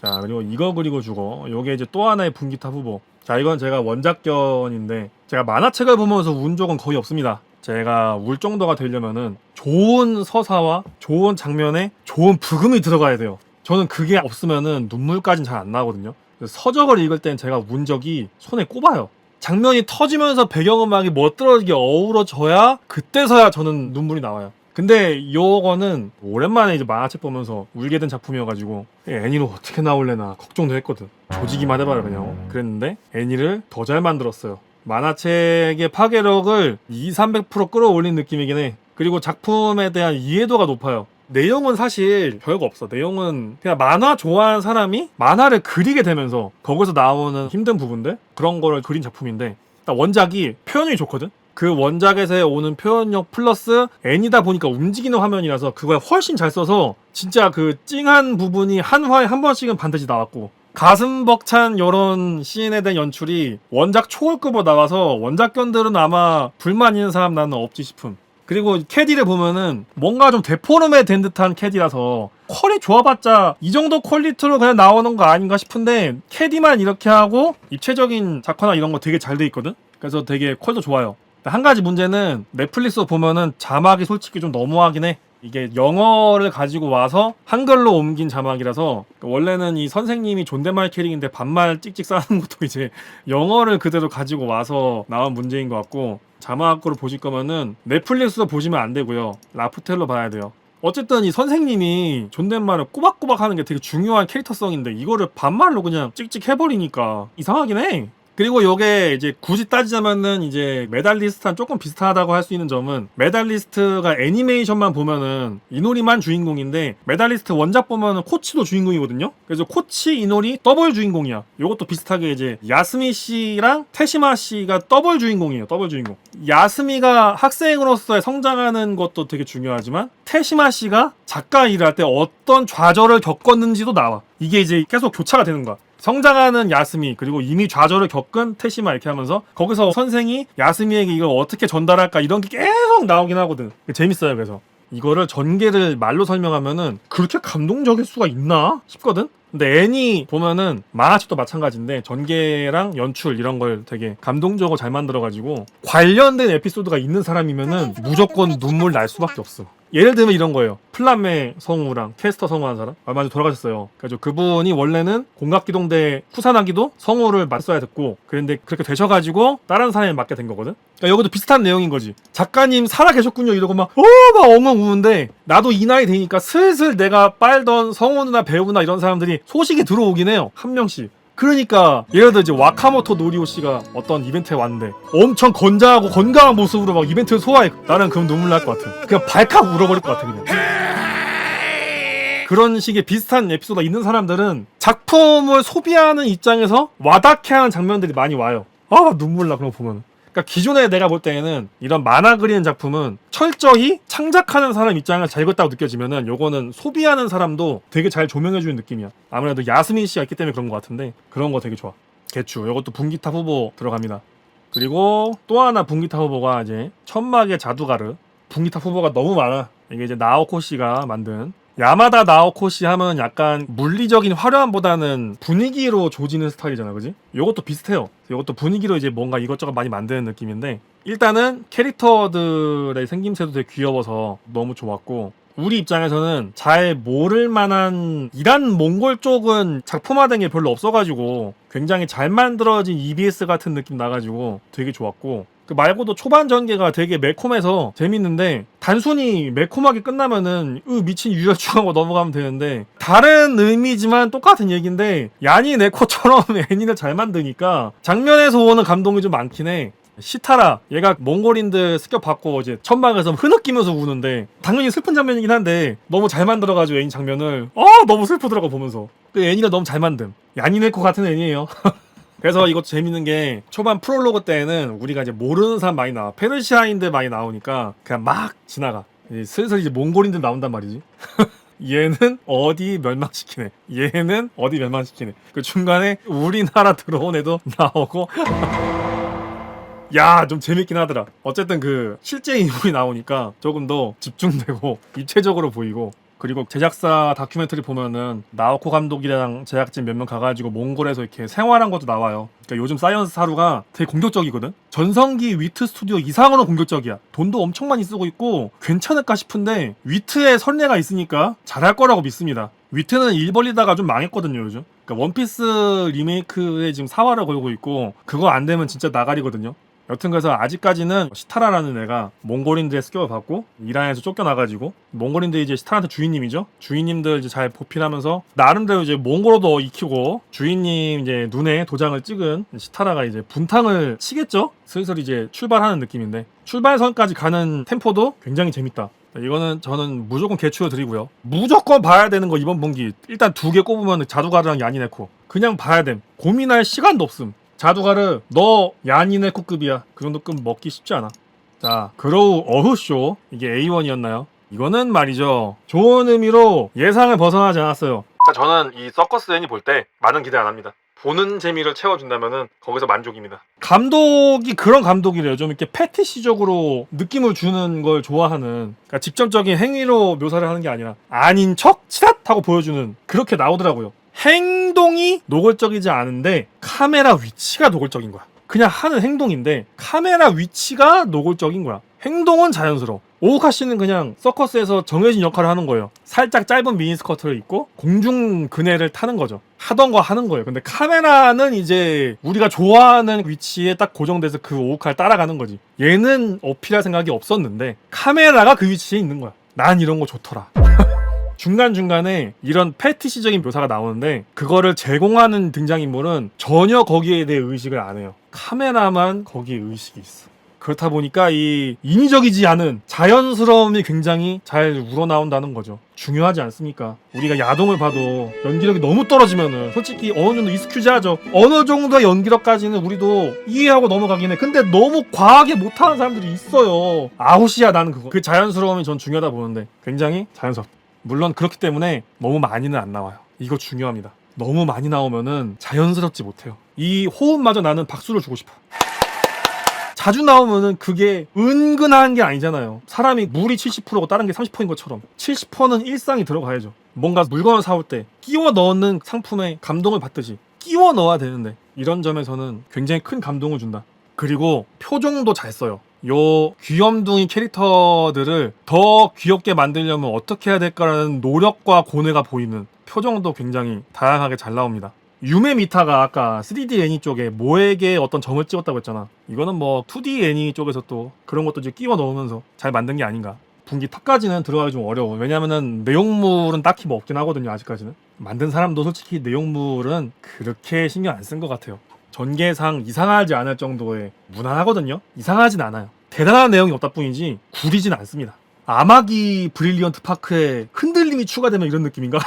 자, 그리고 이거 그리고 죽어. 요게 이제 또 하나의 분기탑 후보. 자, 이건 제가 원작견인데 제가 만화책을 보면서 운 적은 거의 없습니다. 제가 울 정도가 되려면은 좋은 서사와 좋은 장면에 좋은 부금이 들어가야 돼요. 저는 그게 없으면은 눈물까지는 잘 안 나거든요. 서적을 읽을 땐 제가 운 적이 손에 꼽아요. 장면이 터지면서 배경음악이 멋들어지게 어우러져야 그때서야 저는 눈물이 나와요. 근데 요거는 오랜만에 이제 만화책 보면서 울게 된 작품이어가지고 애니로 어떻게 나올래나 걱정도 했거든. 조지기만 해봐라 그냥. 그랬는데 애니를 더 잘 만들었어요. 만화책의 파괴력을 200~300% 끌어올린 느낌이긴 해. 그리고 작품에 대한 이해도가 높아요. 내용은 사실 별거 없어. 내용은 그냥 만화 좋아하는 사람이 만화를 그리게 되면서 거기서 나오는 힘든 부분들 그런 거를 그린 작품인데 원작이 표현이 좋거든. 그 원작에서 오는 표현력 플러스 애니다 보니까 움직이는 화면이라서 그걸 훨씬 잘 써서 진짜 그 찡한 부분이 한 화에 한 번씩은 반드시 나왔고 가슴 벅찬 요런 씬에 대한 연출이 원작 초월급으로 나와서 원작견들은 아마 불만 있는 사람 나는 없지 싶음. 그리고 캐디를 보면은 뭔가 좀 데포름에 된 듯한 캐디라서 퀄이 좋아봤자 이 정도 퀄리티로 그냥 나오는 거 아닌가 싶은데 캐디만 이렇게 하고 입체적인 작화나 이런 거 되게 잘 돼 있거든. 그래서 되게 퀄도 좋아요. 한 가지 문제는 넷플릭스 보면은 자막이 솔직히 좀 너무하긴 해. 이게 영어를 가지고 와서 한글로 옮긴 자막이라서 원래는 이 선생님이 존댓말 캐릭인데 반말 찍찍 싸는 것도 이제 영어를 그대로 가지고 와서 나온 문제인 것 같고 자막으로 보실 거면은 넷플릭스로 보시면 안 되고요. 라프텔로 봐야 돼요. 어쨌든 이 선생님이 존댓말을 꼬박꼬박 하는 게 되게 중요한 캐릭터성인데 이거를 반말로 그냥 찍찍 해버리니까 이상하긴 해. 그리고 요게 이제 굳이 따지자면은 이제 메달리스트랑 조금 비슷하다고 할 수 있는 점은 메달리스트가 애니메이션만 보면은 이노리만 주인공인데 메달리스트 원작 보면은 코치도 주인공이거든요. 그래서 코치 이노리 더블 주인공이야. 요것도 비슷하게 이제 야스미 씨랑 테시마 씨가 더블 주인공이에요. 더블 주인공. 야스미가 학생으로서의 성장하는 것도 되게 중요하지만 테시마 씨가 작가 일을 할 때 어떤 좌절을 겪었는지도 나와. 이게 이제 계속 교차가 되는 거야. 성장하는 야스미 그리고 이미 좌절을 겪은 테시마 이렇게 하면서 거기서 선생이 야스미에게 이걸 어떻게 전달할까 이런 게 계속 나오긴 하거든. 재밌어요. 그래서 이거를 전개를 말로 설명하면은 그렇게 감동적일 수가 있나 싶거든. 근데 애니 보면은 만화책도 마찬가지인데 전개랑 연출 이런 걸 되게 감동적으로 잘 만들어가지고 관련된 에피소드가 있는 사람이면은 무조건 눈물 날 수밖에 없어. 예를 들면 이런 거예요. 플란메 성우랑 캐스터 성우하는 사람 얼마 전에 돌아가셨어요. 그래서 그분이 원래는 공각기동대 후산하기도 성우를 맡았어야 됐고 그런데 그렇게 되셔가지고 다른 사람이 맡게 된 거거든. 그러니까 여기도 비슷한 내용인 거지. 작가님 살아 계셨군요 이러고 막 엉엉 우는데 나도 이 나이 되니까 슬슬 내가 빨던 성우나 배우나 이런 사람들이 소식이 들어오긴 해요. 한 명씩. 그러니까 예를 들어 이제 와카모토 노리오 씨가 어떤 이벤트에 왔는데 엄청 건장하고 건강한 모습으로 막 이벤트를 소화해. 나는 그럼 눈물 날 것 같아. 그냥 발칵 울어버릴 것 같아 그냥. 그런 식의 비슷한 에피소드가 있는 사람들은 작품을 소비하는 입장에서 와닿게하는 장면들이 많이 와요. 아 눈물 나 그런 거 보면. 그러니까 기존에 내가 볼 때에는 이런 만화 그리는 작품은 철저히 창작하는 사람 입장에서 잘 그렸다고 느껴지면은 요거는 소비하는 사람도 되게 잘 조명해주는 느낌이야. 아무래도 야스민 씨가 있기 때문에 그런 것 같은데 그런 거 되게 좋아. 개추 요것도 분기탑 후보 들어갑니다. 그리고 또 하나 분기탑 후보가 이제 천막의 자두가르. 분기탑 후보가 너무 많아. 이게 이제 나오코 씨가 만든 야마다 나오코 씨 하면 약간 물리적인 화려함보다는 분위기로 조지는 스타일이잖아, 그지? 요것도 비슷해요. 요것도 분위기로 이제 뭔가 이것저것 많이 만드는 느낌인데 일단은 캐릭터들의 생김새도 되게 귀여워서 너무 좋았고 우리 입장에서는 잘 모를 만한 이란 몽골 쪽은 작품화된 게 별로 없어가지고 굉장히 잘 만들어진 EBS 같은 느낌 나가지고 되게 좋았고 그 말고도 초반 전개가 되게 매콤해서 재밌는데 단순히 매콤하게 끝나면은 미친 유혈충하고 넘어가면 되는데 다른 의미지만 똑같은 얘기인데 야니 네코처럼 애니를 잘 만드니까 장면에서 오는 감동이 좀 많긴 해. 시타라 얘가 몽골인들 습격받고 이제 천막에서 흐느끼면서 우는데 당연히 슬픈 장면이긴 한데 너무 잘 만들어가지고 애니 장면을 너무 슬프더라고 보면서. 그 애니가 너무 잘 만듦. 야니네코 같은 애니에요. 그래서 이것도 재밌는 게 초반 프롤로그 때는 우리가 이제 모르는 사람 많이 나와. 페르시아인들 많이 나오니까 그냥 막 지나가. 슬슬 이제 몽골인들 나온단 말이지. 얘는 어디 멸망시키네. 얘는 어디 멸망시키네. 그 중간에 우리나라 들어온 애도 나오고. 야, 좀 재밌긴 하더라. 어쨌든 그 실제 인물이 나오니까 조금 더 집중되고 입체적으로 보이고 그리고 제작사 다큐멘터리 보면은 나오코 감독이랑 제작진 몇 명 가가지고 몽골에서 이렇게 생활한 것도 나와요. 그러니까 요즘 사이언스 하루가 되게 공격적이거든. 전성기 위트 스튜디오 이상으로 공격적이야. 돈도 엄청 많이 쓰고 있고 괜찮을까 싶은데 위트에 선례가 있으니까 잘할 거라고 믿습니다. 위트는 일 벌리다가 좀 망했거든요 요즘. 그러니까 원피스 리메이크에 지금 사활을 걸고 있고 그거 안 되면 진짜 나가리거든요. 여튼 그래서 아직까지는 시타라라는 애가 몽골인들의 습격을 받고 이란에서 쫓겨나가지고 몽골인들이 이제 시타라한테 주인님이죠. 주인님들 이제 잘 보필하면서 나름대로 이제 몽골어도 익히고 주인님 이제 눈에 도장을 찍은 시타라가 이제 분탕을 치겠죠. 슬슬 이제 출발하는 느낌인데 출발선까지 가는 템포도 굉장히 재밌다. 이거는 저는 무조건 개추어 드리고요. 무조건 봐야 되는 거 이번 분기 일단 2개 꼽으면 자두가르랑 야니네코 그냥 봐야 됨. 고민할 시간도 없음. 자두가르 너 야니네코급이야. 그 정도급 먹기 쉽지 않아. 자 그로우 어흐쇼 이게 A1이었나요? 이거는 말이죠 좋은 의미로 예상을 벗어나지 않았어요. 저는 이 서커스 애니 볼 때 많은 기대 안 합니다. 보는 재미를 채워준다면은 거기서 만족입니다. 감독이 그런 감독이래요. 좀 이렇게 패티시적으로 느낌을 주는 걸 좋아하는, 그러니까 직접적인 행위로 묘사를 하는 게 아니라 아닌 척 치랏 하고 보여주는, 그렇게 나오더라고요. 행동이 노골적이지 않은데 카메라 위치가 노골적인 거야. 그냥 하는 행동인데 카메라 위치가 노골적인 거야. 행동은 자연스러워. 오우카 씨는 그냥 서커스에서 정해진 역할을 하는 거예요. 살짝 짧은 미니스커트를 입고 공중 그네를 타는 거죠. 하던 거 하는 거예요. 근데 카메라는 이제 우리가 좋아하는 위치에 딱 고정돼서 그 오우카를 따라가는 거지. 얘는 어필할 생각이 없었는데 카메라가 그 위치에 있는 거야. 난 이런 거 좋더라. 중간중간에 이런 패티시적인 묘사가 나오는데 그거를 제공하는 등장인물은 전혀 거기에 대해 의식을 안 해요. 카메라만 거기에 의식이 있어. 그렇다 보니까 이 인위적이지 않은 자연스러움이 굉장히 잘 우러나온다는 거죠. 중요하지 않습니까? 우리가 야동을 봐도 연기력이 너무 떨어지면은 솔직히 어느 정도 익스큐즈하죠. 어느 정도의 연기력까지는 우리도 이해하고 넘어가긴 해. 근데 너무 과하게 못하는 사람들이 있어요. 아웃이야 나는 그거. 그 자연스러움이 전 중요하다 보는데 굉장히 자연스럽다. 물론 그렇기 때문에 너무 많이는 안 나와요. 이거 중요합니다. 너무 많이 나오면은 자연스럽지 못해요. 이 호흡마저 나는 박수를 주고 싶어. 자주 나오면은 그게 은근한 게 아니잖아요. 사람이 물이 70%고 다른 게 30%인 것처럼 70%는 일상이 들어가야죠. 뭔가 물건을 사올 때 끼워 넣는 상품에 감동을 받듯이 끼워 넣어야 되는데 이런 점에서는 굉장히 큰 감동을 준다. 그리고 표정도 잘 써요. 요 귀염둥이 캐릭터들을 더 귀엽게 만들려면 어떻게 해야 될까라는 노력과 고뇌가 보이는 표정도 굉장히 다양하게 잘 나옵니다. 유메 미타가 아까 3D 애니 쪽에 모에게 어떤 점을 찍었다고 했잖아. 이거는 뭐 2D 애니 쪽에서 또 그런 것도 이제 끼워 넣으면서 잘 만든 게 아닌가. 분기 탑까지는 들어가기 좀 어려워. 왜냐면은 내용물은 딱히 뭐 없긴 하거든요. 아직까지는. 만든 사람도 솔직히 내용물은 그렇게 신경 안 쓴 것 같아요. 전개상 이상하지 않을 정도의 무난하거든요. 이상하진 않아요. 대단한 내용이 없다 뿐이지 구리진 않습니다. 아마기 브릴리언트 파크에 흔들림이 추가되면 이런 느낌인가?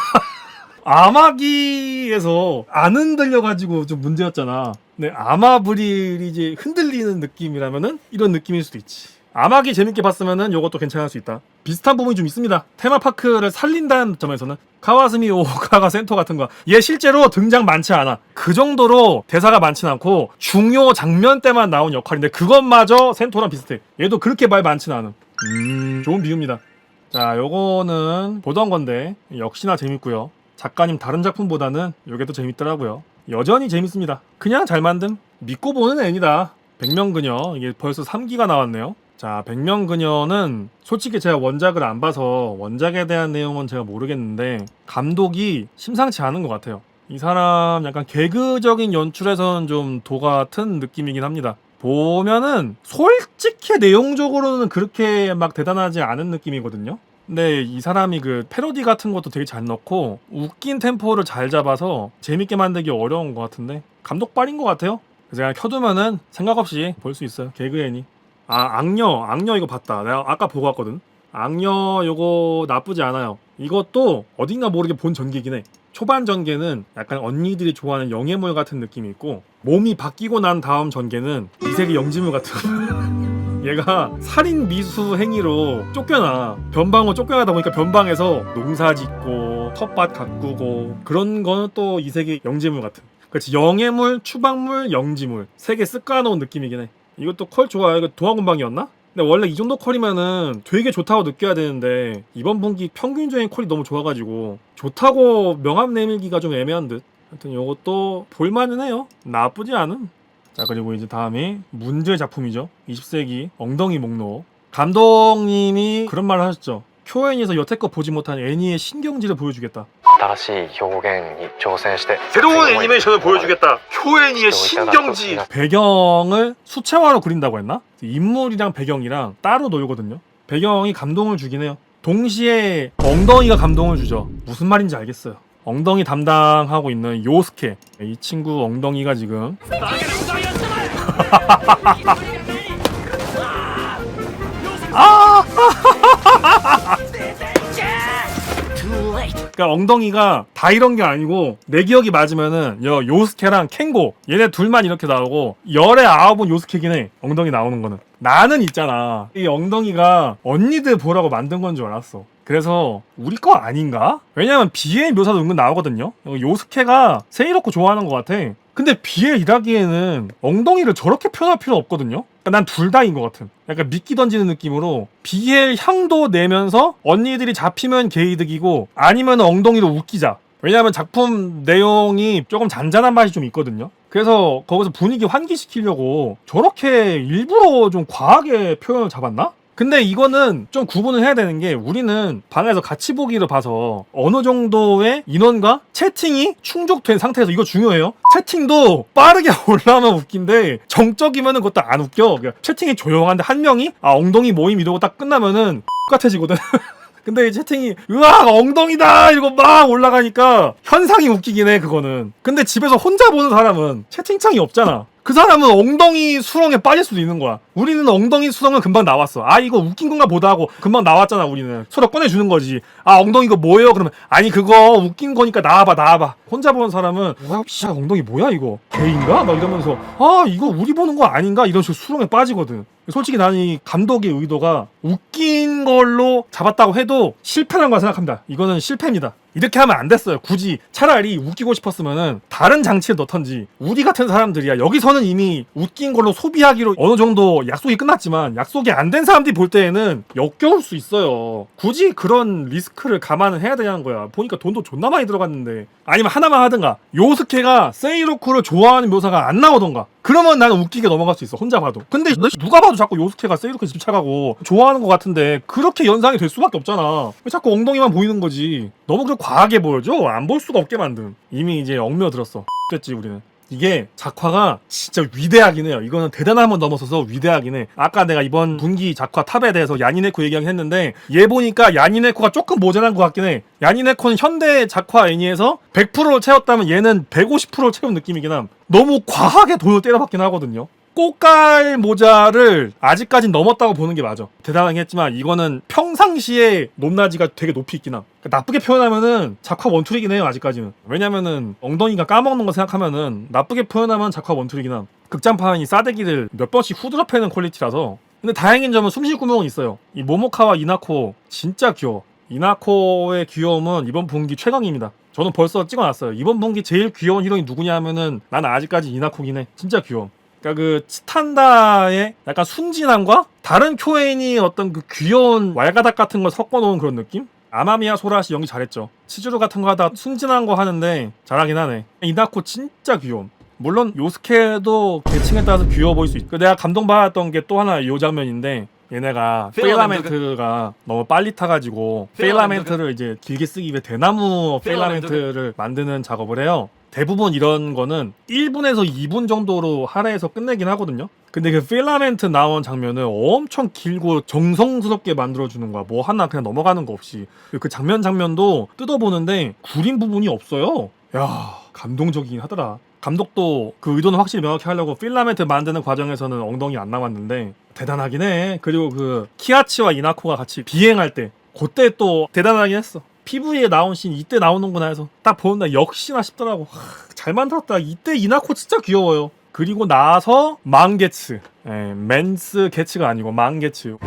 아마기에서 안 흔들려가지고 좀 문제였잖아. 근데 아마브릴이 이제 흔들리는 느낌이라면은 이런 느낌일 수도 있지. 아마기 재밌게 봤으면은 요것도 괜찮을 수 있다. 비슷한 부분이 좀 있습니다. 테마파크를 살린다는 점에서는 카와스미 오카가 센터 같은 거, 얘 실제로 등장 많지 않아. 그 정도로 대사가 많진 않고 중요 장면 때만 나온 역할인데 그것마저 센터랑 비슷해. 얘도 그렇게 말 많진 않음. 좋은 비유입니다. 자, 요거는 보던 건데 역시나 재밌고요. 작가님 다른 작품보다는 요게 더 재밌더라고요. 여전히 재밌습니다. 그냥 잘 만듦. 믿고 보는 애니다. 백명그녀, 이게 벌써 3기가 나왔네요. 자, 백명그녀는 솔직히 제가 원작을 안 봐서 원작에 대한 내용은 제가 모르겠는데 감독이 심상치 않은 것 같아요. 이 사람 약간 개그적인 연출에서는 좀 도 같은 느낌이긴 합니다. 보면은 솔직히 내용적으로는 그렇게 막 대단하지 않은 느낌이거든요. 근데 이 사람이 그 패러디 같은 것도 되게 잘 넣고 웃긴 템포를 잘 잡아서 재밌게 만들기 어려운 것 같은데 감독발인 것 같아요. 그래서 그냥 켜두면은 생각 없이 볼 수 있어요. 개그 애니. 아, 악녀 이거 봤다. 내가 아까 보고 왔거든. 악녀 요거 나쁘지 않아요. 이것도 어딘가 모르게 본 전개긴 해. 초반 전개는 약간 언니들이 좋아하는 영예물 같은 느낌이 있고 몸이 바뀌고 난 다음 전개는 이세계 영지물 같은 얘가 살인 미수 행위로 쫓겨나. 변방으로 쫓겨나다 보니까 변방에서 농사 짓고 텃밭 가꾸고 그런 거는 또 이세계 영지물 같은. 그렇지. 영예물, 추방물, 영지물 세 개 쓱까놓은 느낌이긴 해. 이것도 컬 좋아요. 이거 동화군방이었나? 근데 원래 이 정도 컬이면은 되게 좋다고 느껴야 되는데 이번 분기 평균적인 컬이 너무 좋아가지고 좋다고 명함 내밀기가 좀 애매한 듯. 하여튼 요것도 볼만은 해요. 나쁘지 않음. 자, 그리고 이제 다음이 문제의 작품이죠. 20세기 엉덩이 목록. 감독님이 그런 말을 하셨죠. 쿄엔에서 여태껏 보지 못한 애니의 신경질을 보여주겠다. 新しい表現に挑戦して 새로운 애니메이션을 보여주겠다. 쿄엔이의 신경질. 배경을 수채화로 그린다고 했나? 인물이랑 배경이랑 따로 놀거든요. 배경이 감동을 주긴 해요. 동시에 엉덩이가 감동을 주죠. 무슨 말인지 알겠어요. 엉덩이 담당하고 있는 요스케. 이 친구 엉덩이가 지금 그러니까 엉덩이가 다 이런 게 아니고 내 기억이 맞으면은 요스케랑 켄고 얘네 둘만 이렇게 나오고 열의 9은 요스케긴 해. 엉덩이 나오는 거는. 나는 있잖아, 이 엉덩이가 언니들 보라고 만든 건 줄 알았어. 그래서 우리 거 아닌가? 왜냐면 BL 묘사도 은근 나오거든요. 요스케가 세이로코 좋아하는 것 같아. 근데 BL 일하기에는 엉덩이를 저렇게 표현할 필요 없거든요. 그러니까 난 둘 다인 것 같은. 약간 미끼 던지는 느낌으로 BL 향도 내면서 언니들이 잡히면 게이득이고 아니면 엉덩이로 웃기자. 왜냐면 작품 내용이 조금 잔잔한 맛이 좀 있거든요. 그래서 거기서 분위기 환기시키려고 저렇게 일부러 좀 과하게 표현을 잡았나? 근데 이거는 좀 구분을 해야 되는 게 우리는 방에서 같이 보기를 봐서 어느 정도의 인원과 채팅이 충족된 상태에서 이거 중요해요. 채팅도 빠르게 올라오면 웃긴데 정적이면은 그것도 안 웃겨. 그러니까 채팅이 조용한데 한 명이 엉덩이 모임 이러고 딱 끝나면은 똑같아지거든. 근데 이 채팅이 으악 엉덩이다 이러고 막 올라가니까 현상이 웃기긴 해 그거는. 근데 집에서 혼자 보는 사람은 채팅창이 없잖아. 그 사람은 엉덩이 수렁에 빠질 수도 있는 거야. 우리는 엉덩이 수렁은 금방 나왔어. 이거 웃긴 건가 보다 하고 금방 나왔잖아. 우리는 서로 꺼내주는 거지. 엉덩이 이거 뭐예요? 그러면 아니 그거 웃긴 거니까 나와봐. 혼자 보는 사람은 씨 엉덩이 뭐야 이거 개인가? 막 이러면서 이거 우리 보는 거 아닌가? 이런 식으로 수렁에 빠지거든. 솔직히 나는 이 감독의 의도가 웃긴 걸로 잡았다고 해도 실패란 걸 생각합니다. 이거는 실패입니다. 이렇게 하면 안 됐어요. 굳이 차라리 웃기고 싶었으면은 다른 장치를 넣던지. 우리 같은 사람들이야 여기서는 이미 웃긴 걸로 소비하기로 어느 정도 약속이 끝났지만 약속이 안 된 사람들이 볼 때에는 역겨울 수 있어요. 굳이 그런 리스크를 감안을 해야 되냐는 거야. 보니까 돈도 존나 많이 들어갔는데. 아니면 하나만 하든가 요스케가 세이로쿠를 좋아하는 묘사가 안 나오던가. 그러면 나는 웃기게 넘어갈 수 있어, 혼자 봐도. 근데 누가 봐도 자꾸 요스케가 세이로케 집착하고 좋아하는 것 같은데 그렇게 연상이 될 수밖에 없잖아. 왜 자꾸 엉덩이만 보이는 거지. 너무 그렇게 과하게 보여줘. 안 볼 수가 없게 만든. 이미 이제 얽매여들었어. 됐지 우리는. 이게 작화가 진짜 위대하긴 해요. 이거는 대단함을 넘어서서 위대하긴 해. 아까 내가 이번 분기 작화 탑에 대해서 야니네코 얘기하긴 했는데 얘 보니까 야니네코가 조금 모자란 것 같긴 해. 야니네코는 현대 작화 애니에서 100%를 채웠다면 얘는 150%를 채운 느낌이긴 함. 너무 과하게 돈을 때려박긴 하거든요. 꽃갈 모자를 아직까진 넘었다고 보는 게 맞아. 대단하긴 했지만 이거는 평상시에 높낮이가 되게 높이 있긴 함. 그러니까 나쁘게 표현하면은 작화 원툴이긴 해요, 아직까지는. 왜냐면은 엉덩이가 까먹는 거 생각하면은 나쁘게 표현하면 작화 원툴이긴 함. 극장판이 싸대기를 몇 번씩 후드러 패는 퀄리티라서. 근데 다행인 점은 숨쉴 구멍은 있어요. 이 모모카와 이나코 진짜 귀여워. 이나코의 귀여움은 이번 분기 최강입니다. 저는 벌써 찍어놨어요. 이번 분기 제일 귀여운 히로인 누구냐 하면은 나는 아직까지 이나코긴 해. 진짜 귀여워. 그러니까 그 치탄다의 약간 순진함과 다른 쿄엔이 어떤 그 귀여운 왈가닥 같은 걸 섞어놓은 그런 느낌? 아마미야 소라시 연기 잘했죠. 치즈루 같은 거 하다 순진한 거 하는데 잘하긴 하네. 이나코 진짜 귀여움. 물론 요스케도 계층에 따라서 귀여워 보일 수 있고, 내가 감동받았던 게 또 하나 이 장면인데, 얘네가 페일라멘트가 너무 빨리 타가지고 페일라멘트를 이제 길게 쓰기 위해 대나무 페일라멘트를 만드는 작업을 해요. 대부분 이런 거는 1분에서 2분 정도로 할애해서 끝내긴 하거든요. 근데 그 필라멘트 나온 장면을 엄청 길고 정성스럽게 만들어주는 거야. 뭐 하나 그냥 넘어가는 거 없이. 그 장면도 뜯어보는데 구린 부분이 없어요. 야, 감동적이긴 하더라. 감독도 그 의도는 확실히 명확히 하려고 필라멘트 만드는 과정에서는 엉덩이 안 나왔는데 대단하긴 해. 그리고 그 키아치와 이나코가 같이 비행할 때 그때 또 대단하긴 했어. PV에 나온 씬 이때 나오는구나 해서 딱 보는데 역시나 싶더라고. 잘 만들었다. 이때 이나코 진짜 귀여워요. 그리고 나서 망게츠, 맨스 게츠가 아니고 망게츠.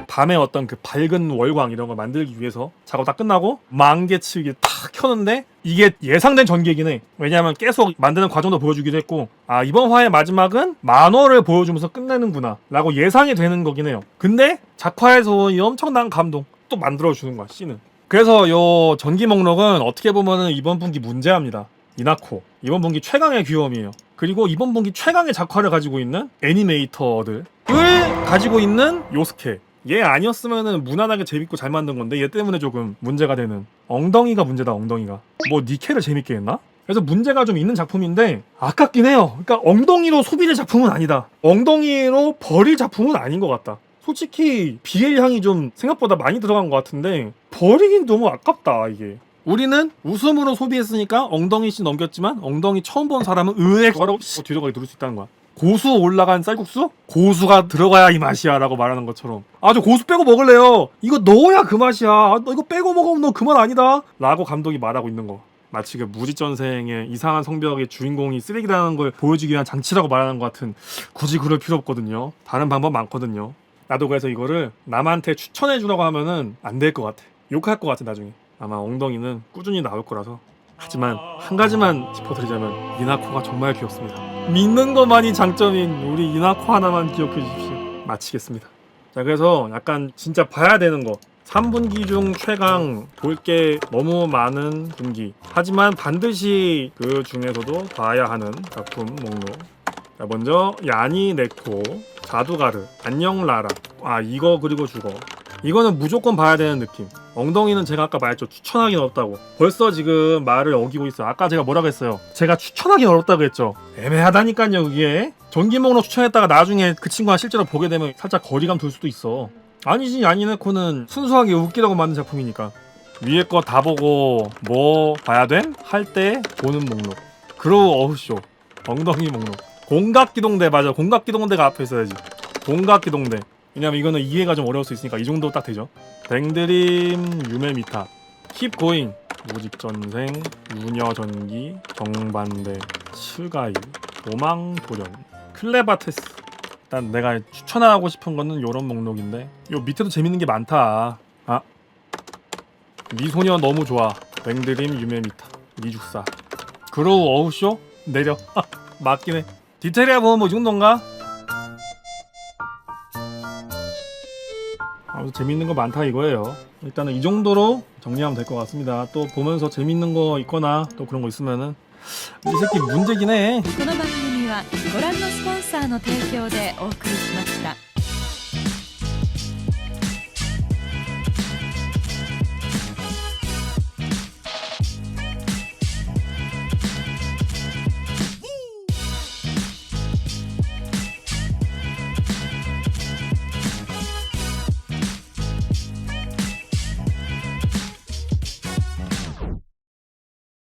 밤에 어떤 그 밝은 월광 이런 걸 만들기 위해서 작업 다 끝나고 망게츠 이게 탁 켜는데 이게 예상된 전개이긴 해. 왜냐하면 계속 만드는 과정도 보여주기도 했고, 아 이번 화의 마지막은 만화를 보여주면서 끝내는구나 라고 예상이 되는 거긴 해요. 근데 작화에서 이 엄청난 감동 또 만들어주는 거야, 씬은. 그래서 요 전기 목록은 어떻게 보면은 이번 분기 문제합니다. 이나코 이번 분기 최강의 귀여움이에요. 그리고 이번 분기 최강의 작화를 가지고 있는 애니메이터들을 가지고 있는 요스케. 얘 아니었으면은 무난하게 재밌고 잘 만든 건데 얘 때문에 조금 문제가 되는. 엉덩이가 문제다. 엉덩이가 뭐 니케를 재밌게 했나? 그래서 문제가 좀 있는 작품인데 아깝긴 해요. 그러니까 엉덩이로 소비될 작품은 아니다. 엉덩이로 버릴 작품은 아닌 것 같다. 솔직히 BL 향이 좀 생각보다 많이 들어간 것 같은데 버리긴 너무 아깝다. 이게 우리는 웃음으로 소비했으니까 엉덩이씩 넘겼지만 엉덩이 처음 본 사람은 으액 뭐라고 뒤로 가게 누를 수 있다는 거야. 고수 올라간 쌀국수? 고수가 들어가야 이 맛이야 라고 말하는 것처럼, 아 저 고수 빼고 먹을래요. 이거 넣어야 그 맛이야. 너 이거 빼고 먹으면 너 그 맛 아니다 라고 감독이 말하고 있는 거. 마치 그 무지전생의 이상한 성벽의 주인공이 쓰레기라는 걸 보여주기 위한 장치라고 말하는 것 같은. 굳이 그럴 필요 없거든요. 다른 방법 많거든요. 나도 그래서 이거를 남한테 추천해주라고 하면은 안 될 것 같아. 욕할 것 같아 나중에. 아마 엉덩이는 꾸준히 나올 거라서. 하지만 한 가지만 짚어드리자면 이나코가 정말 귀엽습니다. 믿는 것만이 장점인 우리 이나코 하나만 기억해 주십시오. 마치겠습니다. 자, 그래서 약간 진짜 봐야 되는 거. 3분기 중 최강, 볼 게 너무 많은 분기. 하지만 반드시 그 중에서도 봐야 하는 작품 목록. 자, 먼저 야니네코, 자두가르, 안녕 라라. 아 이거 그리고 죽어. 이거는 무조건 봐야 되는 느낌. 엉덩이는 제가 아까 말했죠. 추천하긴 어렵다고. 벌써 지금 말을 어기고 있어요. 아까 제가 뭐라고 했어요? 제가 추천하긴 어렵다고 했죠. 애매하다니까요 그게. 전기 목록 추천했다가 나중에 그 친구가 실제로 보게 되면 살짝 거리감 둘 수도 있어. 아니지, 야니네코는 순수하게 웃기라고 만든 작품이니까. 위에 거 다 보고 뭐 봐야 됨? 할 때 보는 목록. 그로우 어후쇼 엉덩이 목록. 공각기동대. 맞아, 공각기동대가 앞에 있어야지. 공각기동대. 왜냐면 이거는 이해가 좀 어려울 수 있으니까 이 정도 딱 되죠. 뱅드림, 유메미타, 킵 고잉, 무직전생, 유녀전기, 정반대, 칠가이, 도망도련, 클레바테스. 일단 내가 추천하고 싶은 거는 요런 목록인데 요 밑에도 재밌는 게 많다. 아 미소녀 너무 좋아. 뱅드림, 유메미타, 미죽사, 그로우 어우쇼 내려. 맞긴 해. 디테일에 보면 뭐 이 정도인가? 재밌는 거 많다 이거예요. 일단은 이 정도로 정리하면 될 것 같습니다. 또 보면서 재밌는 거 있거나 또 그런 거 있으면은 이 새끼 문제긴 해. この番組はご覧のスポンサーの提供でお送りしました。